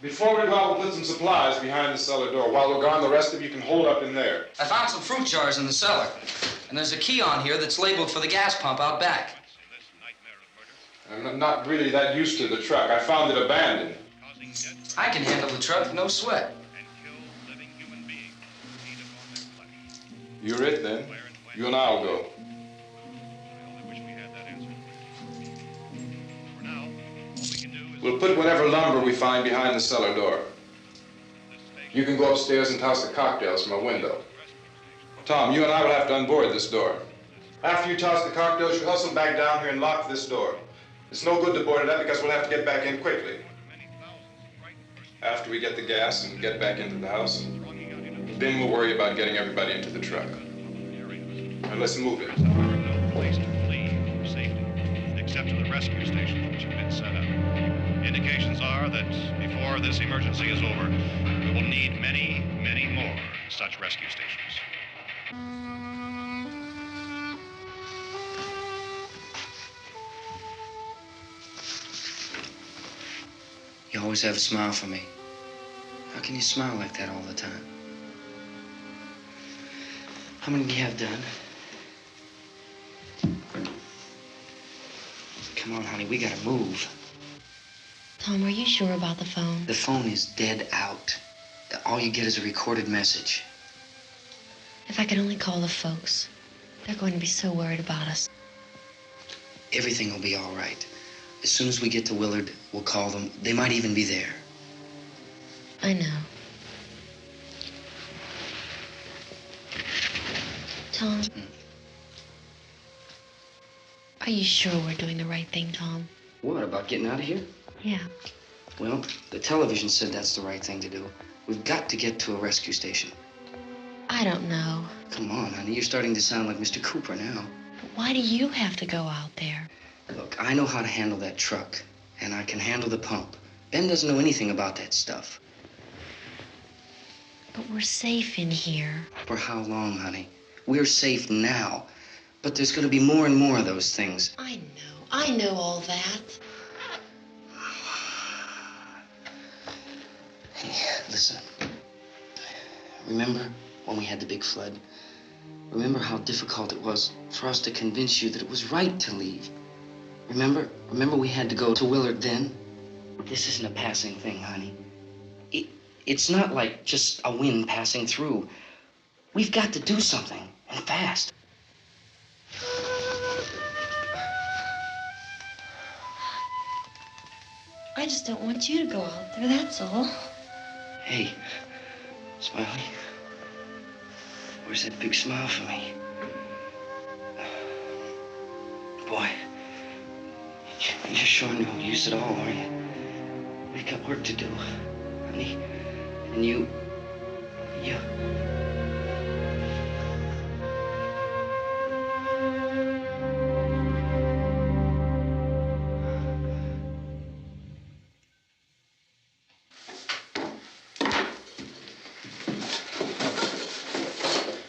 Before we go out, we'll put some supplies behind the cellar door. While we're gone, the rest of you can hold up in there. I found some fruit jars in the cellar. And there's a key on here that's labeled for the gas pump out back. I'm not really that used to the truck. I found it abandoned. I can handle the truck, no sweat. You're it, then. You and I'll go. We'll put whatever lumber we find behind the cellar door. You can go upstairs and toss the cocktails from a window. Tom, you and I will have to unboard this door. After you toss the cocktails, you hustle back down here and lock this door. It's no good to board it up because we'll have to get back in quickly. After we get the gas and get back into the house, then we'll worry about getting everybody into the truck. Now let's move it. No place to flee for safety, except to the rescue stations which have been set up. Indications are that before this emergency is over, we will need many, many more such rescue stations. You always have a smile for me. How can you smile like that all the time? How many do you have done? Come on, honey, we gotta move. Tom, are you sure about the phone? The phone is dead out. All you get is a recorded message. If I could only call the folks. They're going to be so worried about us. Everything will be all right. As soon as we get to Willard, we'll call them. They might even be there. I know. Tom? Are you sure we're doing the right thing, Tom? What, about getting out of here? Yeah. Well, the television said that's the right thing to do. We've got to get to a rescue station. I don't know. Come on, honey, you're starting to sound like Mr. Cooper now. But why do you have to go out there? Look, I know how to handle that truck, and I can handle the pump. Ben doesn't know anything about that stuff. But we're safe in here. For how long, honey? We're safe now. But there's going to be more and more of those things. I know all that. Hey, listen. Remember when we had the big flood? Remember how difficult it was for us to convince you that it was right to leave? Remember we had to go to Willard then? This isn't a passing thing, honey. It's not like just a wind passing through. We've got to do something, and fast. I just don't want you to go out there, that's all. Hey, Smiley, where's that big smile for me? Boy, you're sure no use at all, are you? We've got work to do, honey. And you...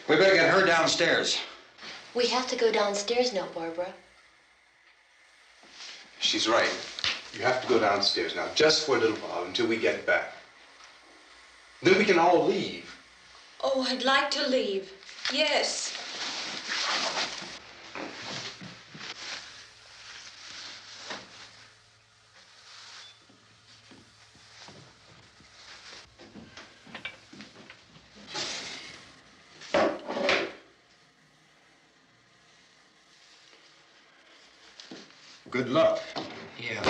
We better get her downstairs. We have to go downstairs now, Barbara. She's right. You have to go downstairs now, just for a little while, until we get back. Then we can all leave. Oh, I'd like to leave. Yes. Good luck. Yeah.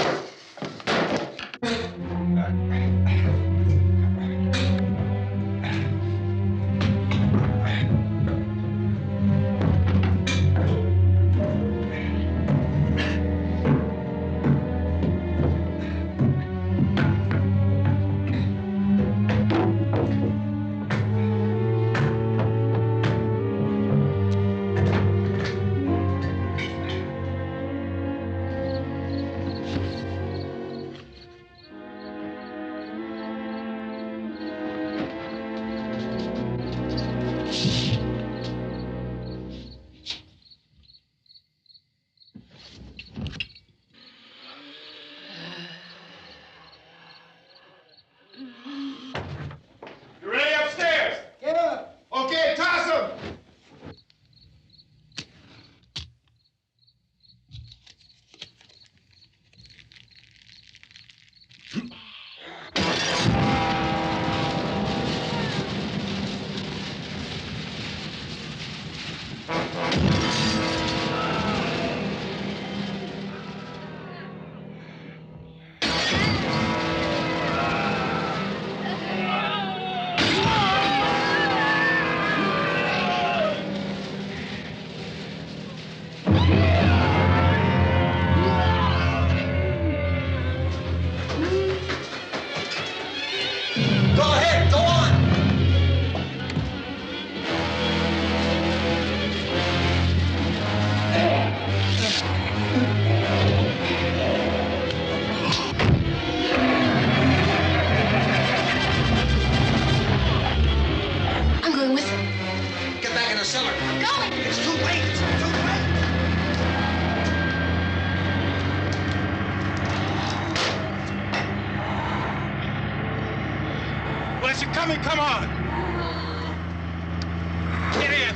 coming, come on! Get in!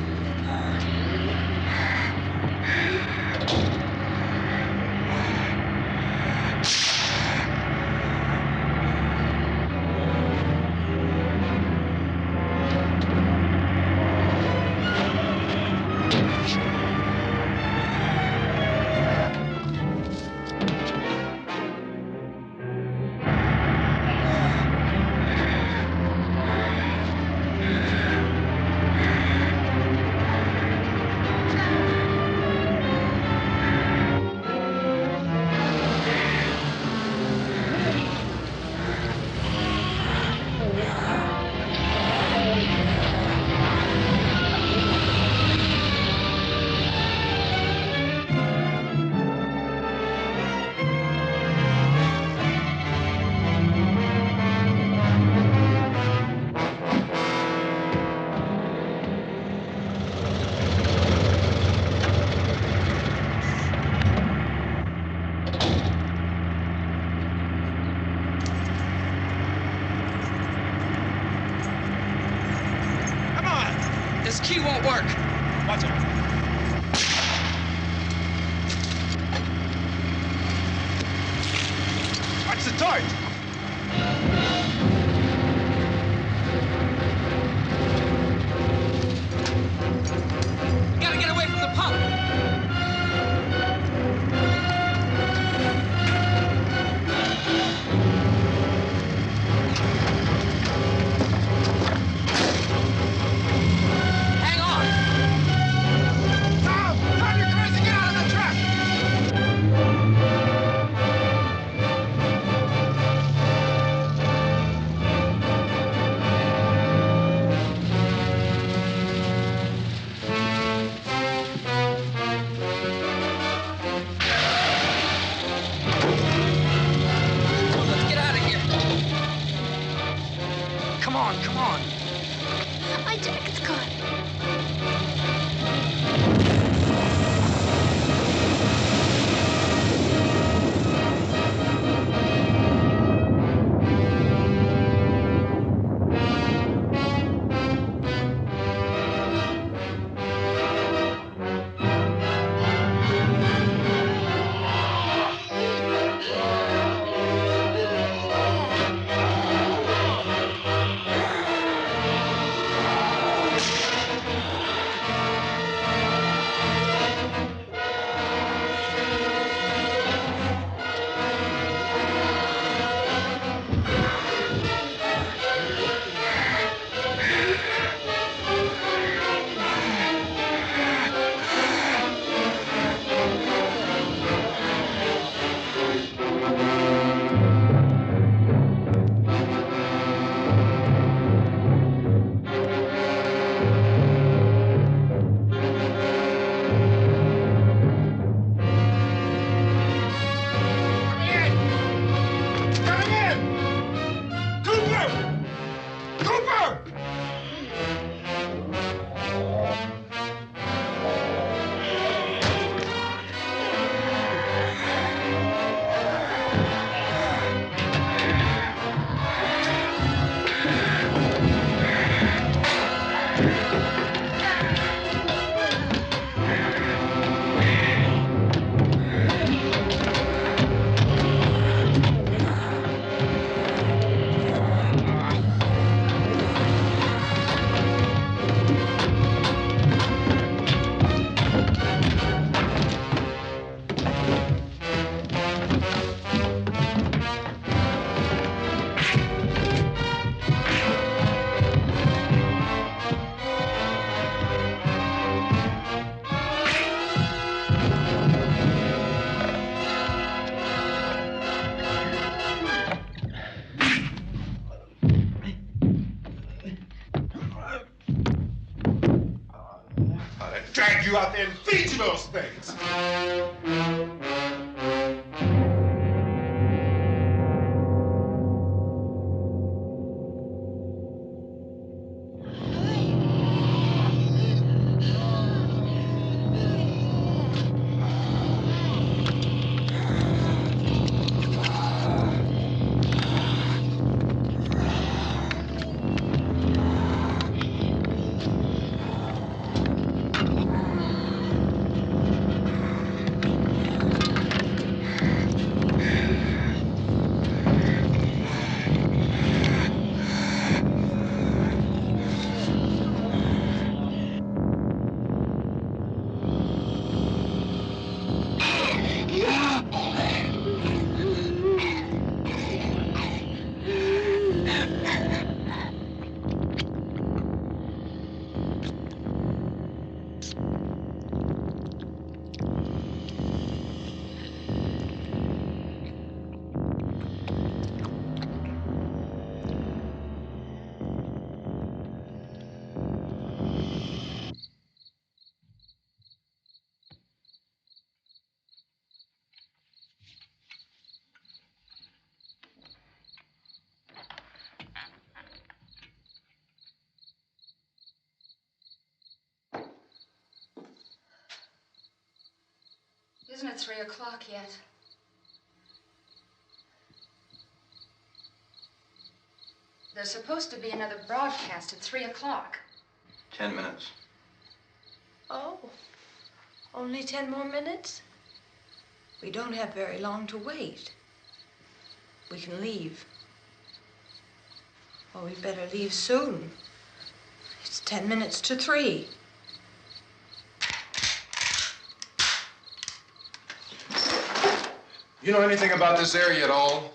This key won't work. Watch it. Watch the torch. You gotta get away from the pump. Come on. My jacket's caught. Drag you out there and feed you those things. Isn't it 3 o'clock yet? There's supposed to be another broadcast at 3 o'clock. 10 minutes. Oh, only 10 more minutes? We don't have very long to wait. We can leave. Well, we'd better leave soon. It's 10 minutes to 3. You know anything about this area at all?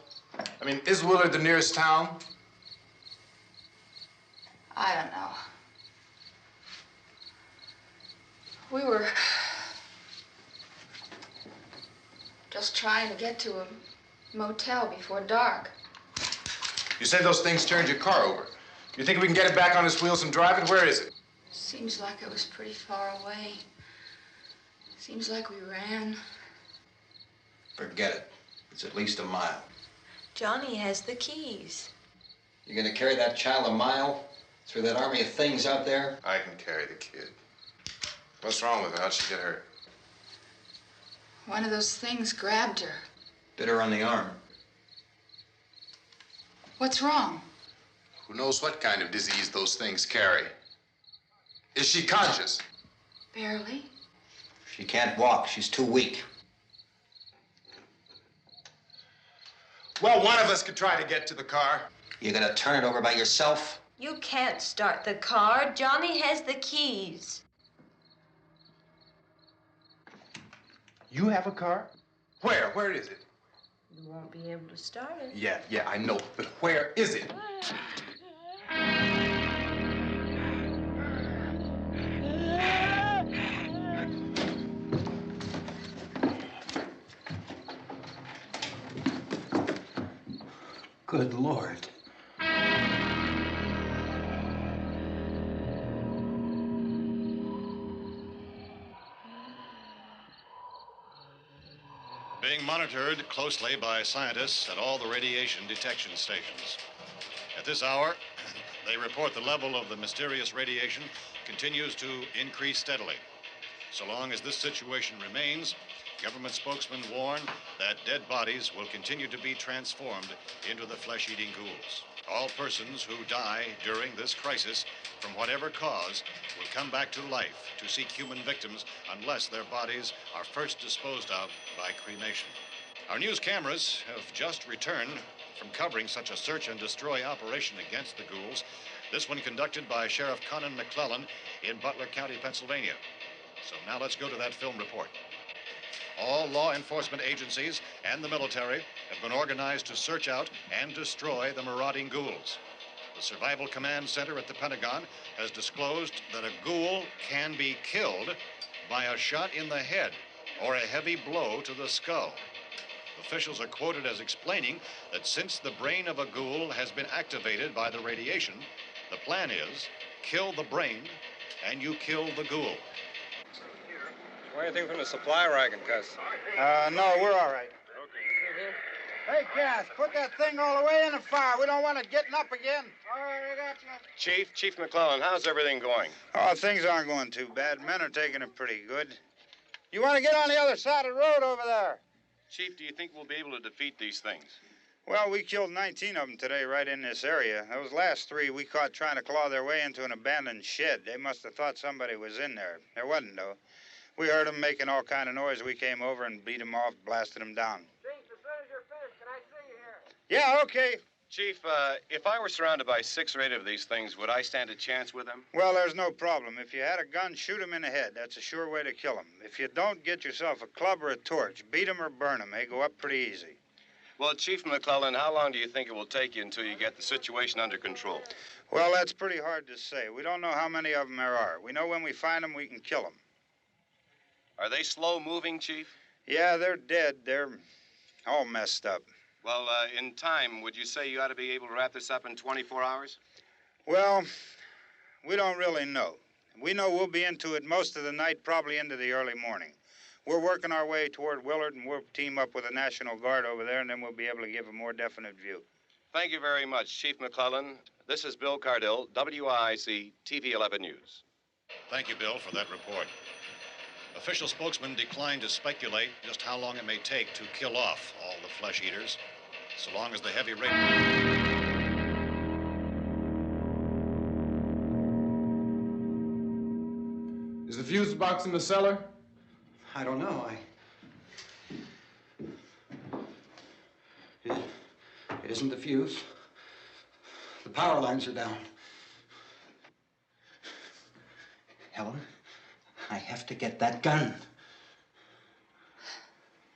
I mean, is Willard the nearest town? I don't know. We were just trying to get to a motel before dark. You say those things turned your car over. You think we can get it back on its wheels and drive it? Where is it? Seems like it was pretty far away. Seems like we ran. Forget it. It's at least a mile. Johnny has the keys. You're gonna carry that child a mile through that army of things out there? I can carry the kid. What's wrong with her? How'd she get hurt? One of those things grabbed her. Bit her on the arm. What's wrong? Who knows what kind of disease those things carry? Is she conscious? Barely. She can't walk. She's too weak. Well, one of us could try to get to the car. You gonna turn it over by yourself? You can't start the car. Johnny has the keys. You have a car? Where? Where is it? You won't be able to start it. Yeah, I know. But where is it? Good Lord. Being monitored closely by scientists at all the radiation detection stations. At this hour, they report the level of the mysterious radiation continues to increase steadily. So long as this situation remains, government spokesmen warn that dead bodies will continue to be transformed into the flesh-eating ghouls. All persons who die during this crisis, from whatever cause, will come back to life to seek human victims unless their bodies are first disposed of by cremation. Our news cameras have just returned from covering such a search and destroy operation against the ghouls, this one conducted by Sheriff Conan McClellan in Butler County, Pennsylvania. So now let's go to that film report. All law enforcement agencies and the military have been organized to search out and destroy the marauding ghouls. The Survival Command Center at the Pentagon has disclosed that a ghoul can be killed by a shot in the head or a heavy blow to the skull. Officials are quoted as explaining that since the brain of a ghoul has been activated by the radiation, the plan is kill the brain and you kill the ghoul. Anything from the supply wagon, Gus? No, we're all right. Hey, Cass, put that thing all the way in the fire. We don't want it getting up again. All right, I got you. Chief McClellan, how's everything going? Oh, things aren't going too bad. Men are taking it pretty good. You want to get on the other side of the road over there? Chief, do you think we'll be able to defeat these things? Well, we killed 19 of them today right in this area. Those last 3 we caught trying to claw their way into an abandoned shed. They must have thought somebody was in there. There wasn't, though. We heard them making all kind of noise. We came over and beat them off, blasted them down. Chief, as soon as you're finished, can I see you here? Yeah, okay. Chief, if I were surrounded by 6 or 8 of these things, would I stand a chance with them? Well, there's no problem. If you had a gun, shoot him in the head. That's a sure way to kill him. If you don't, get yourself a club or a torch. Beat him or burn him. They go up pretty easy. Well, Chief McClellan, how long do you think it will take you until you get the situation under control? Well, that's pretty hard to say. We don't know how many of them there are. We know when we find them, we can kill them. Are they slow-moving, Chief? Yeah, they're dead. They're all messed up. Well, in time, would you say you ought to be able to wrap this up in 24 hours? Well, we don't really know. We know we'll be into it most of the night, probably into the early morning. We're working our way toward Willard, and we'll team up with the National Guard over there, and then we'll be able to give a more definite view. Thank you very much, Chief McClellan. This is Bill Cardill, WIC TV 11 News. Thank you, Bill, for that report. Official spokesman declined to speculate just how long it may take to kill off all the flesh eaters, so long as the heavy rain... Is the fuse box in the cellar? I don't know. It isn't the fuse. The power lines are down. Helen, I have to get that gun.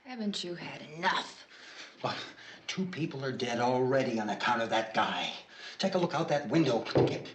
Haven't you had enough? Look, 2 people are dead already on account of that guy. Take a look out that window. Get...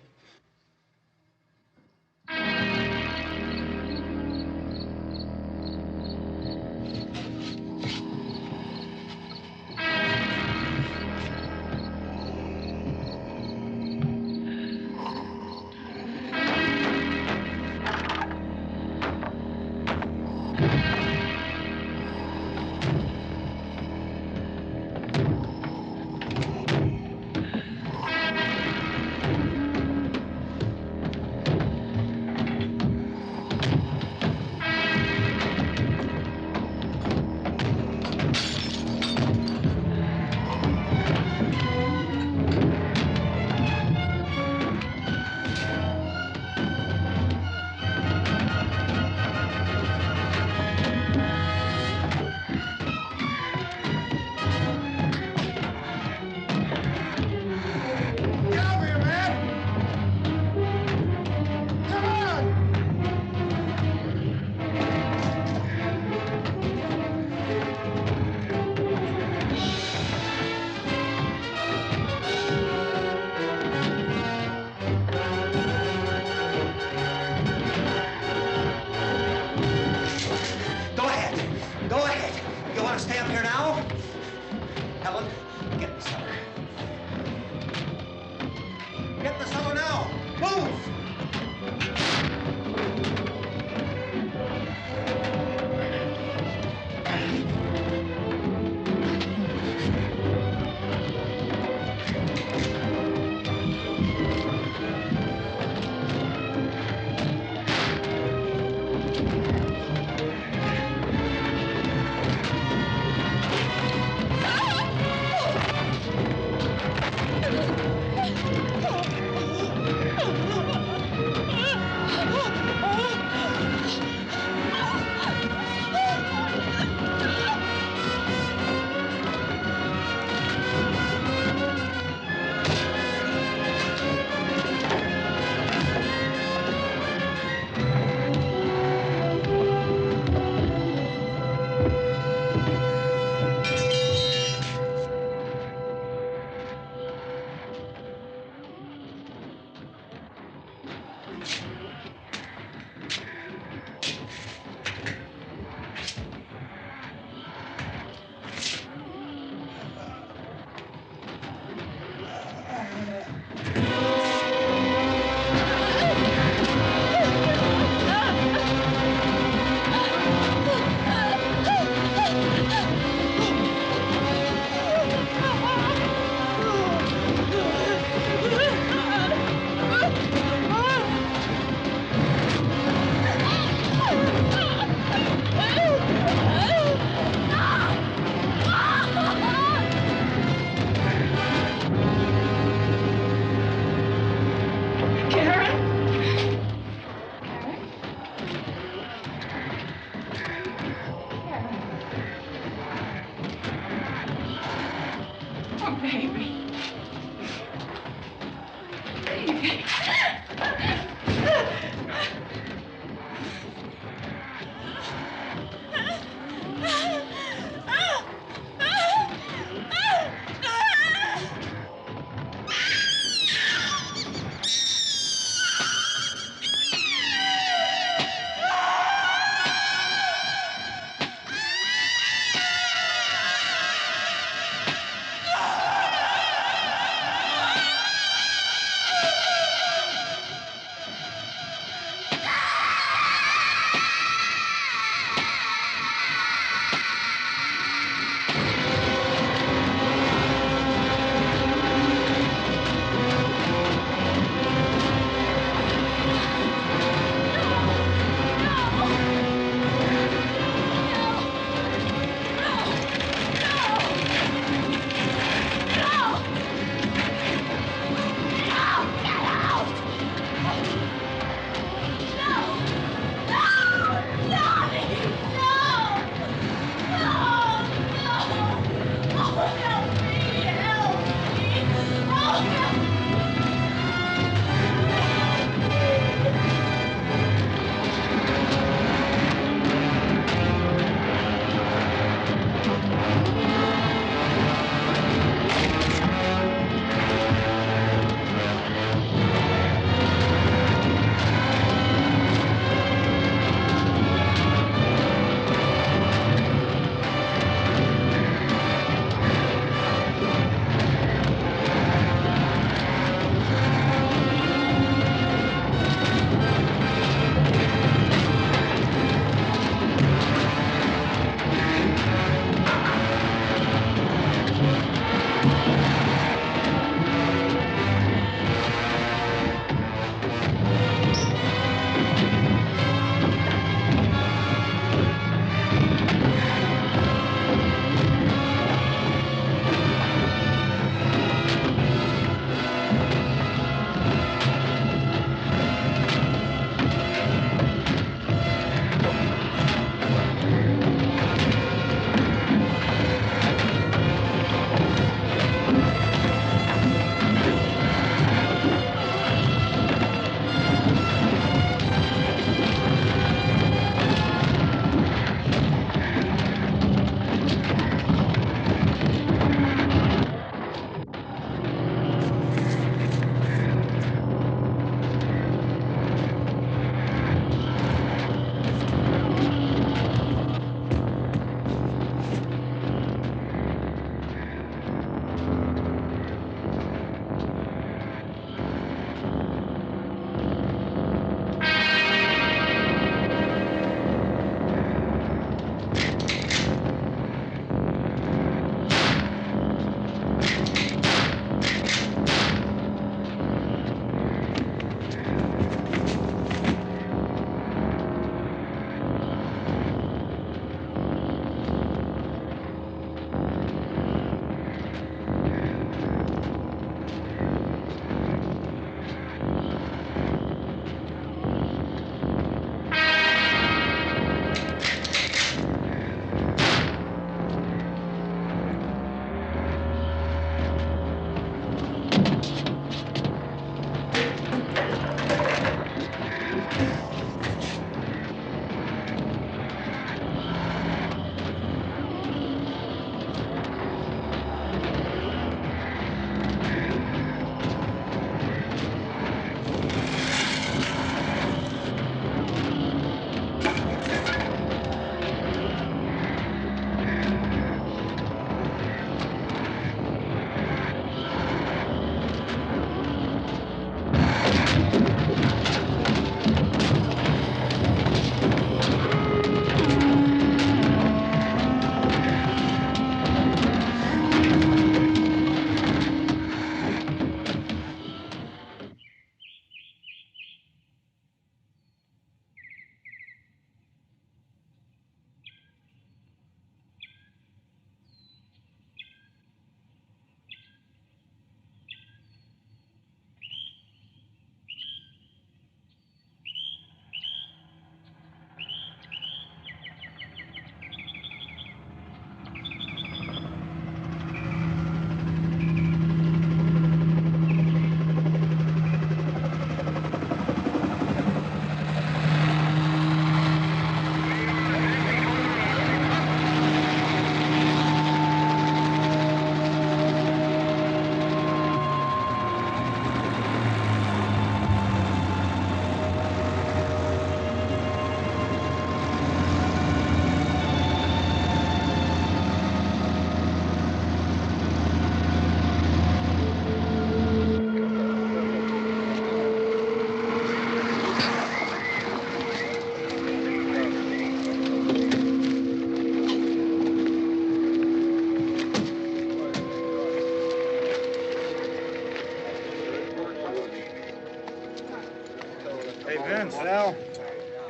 Oh, baby.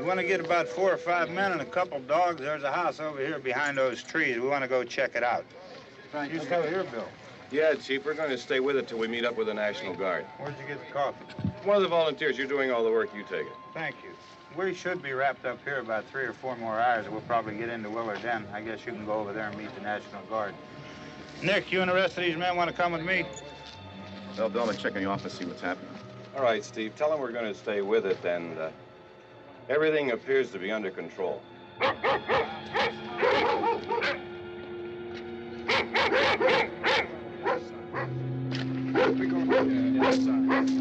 You want to get about 4 or 5 men and a couple dogs? There's a house over here behind those trees. We want to go check it out. Right. You still here, Bill? Yeah, Chief, we're going to stay with it till we meet up with the National Guard. Where'd you get the coffee? One of the volunteers. You're doing all the work. You take it. Thank you. We should be wrapped up here about 3 or 4 more hours. We'll probably get into Willard then. I guess you can go over there and meet the National Guard. Nick, you and the rest of these men want to come with me? Well, Bill, let's check in the office, see what's happening. All right, Steve. Tell them we're going to stay with it, and everything appears to be under control. We go outside.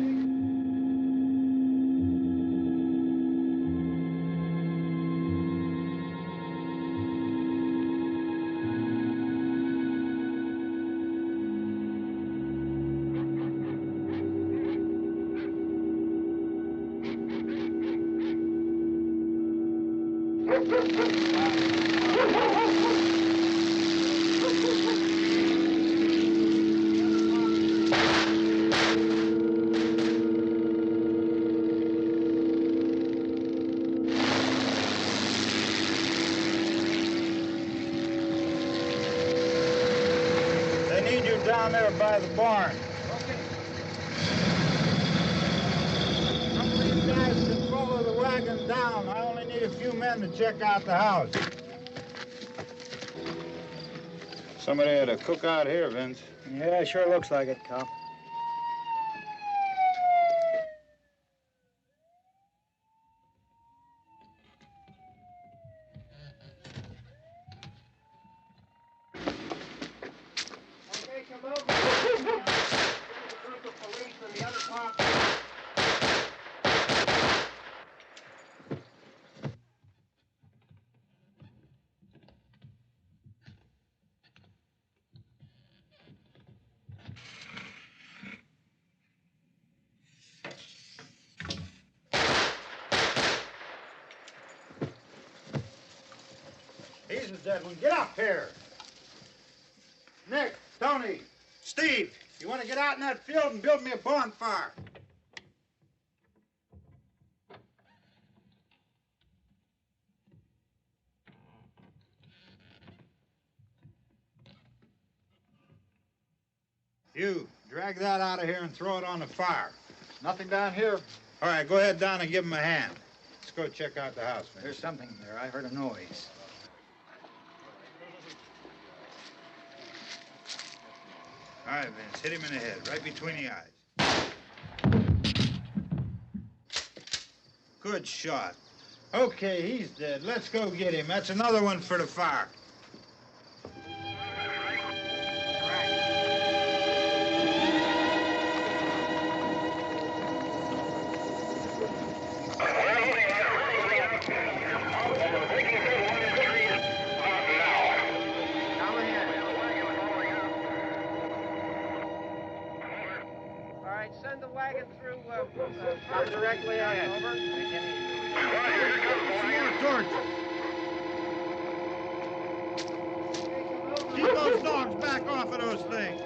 Down there by the barn. Okay. Some of these guys can follow the wagon down. I only need a few men to check out the house. Somebody had a cookout here, Vince. Yeah, it sure looks like it, Cop. He's the dead one. Get up here. Nick, Tony, Steve, you want to get out in that field and build me a bonfire? You, drag that out of here and throw it on the fire. Nothing down here. All right, go ahead down and give him a hand. Let's go check out the house, man. There's something there. I heard a noise. All right, Vince, hit him in the head, right between the eyes. Good shot. Okay, he's dead. Let's go get him. That's another one for the fire. Send the wagon through directly on over. More torches. Keep those dogs back off of those things.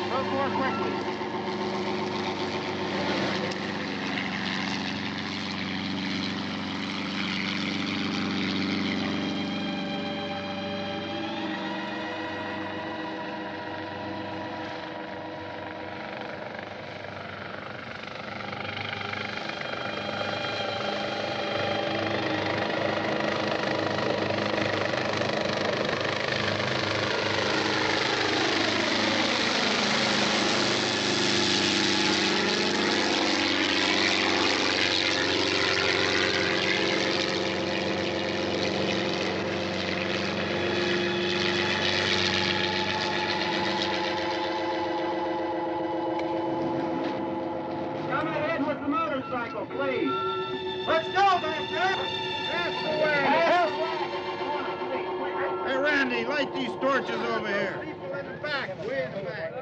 Move more quickly. Please. Let's go back there. That's the way. Hey, Randy, light these torches over here. People in the back, way in the back.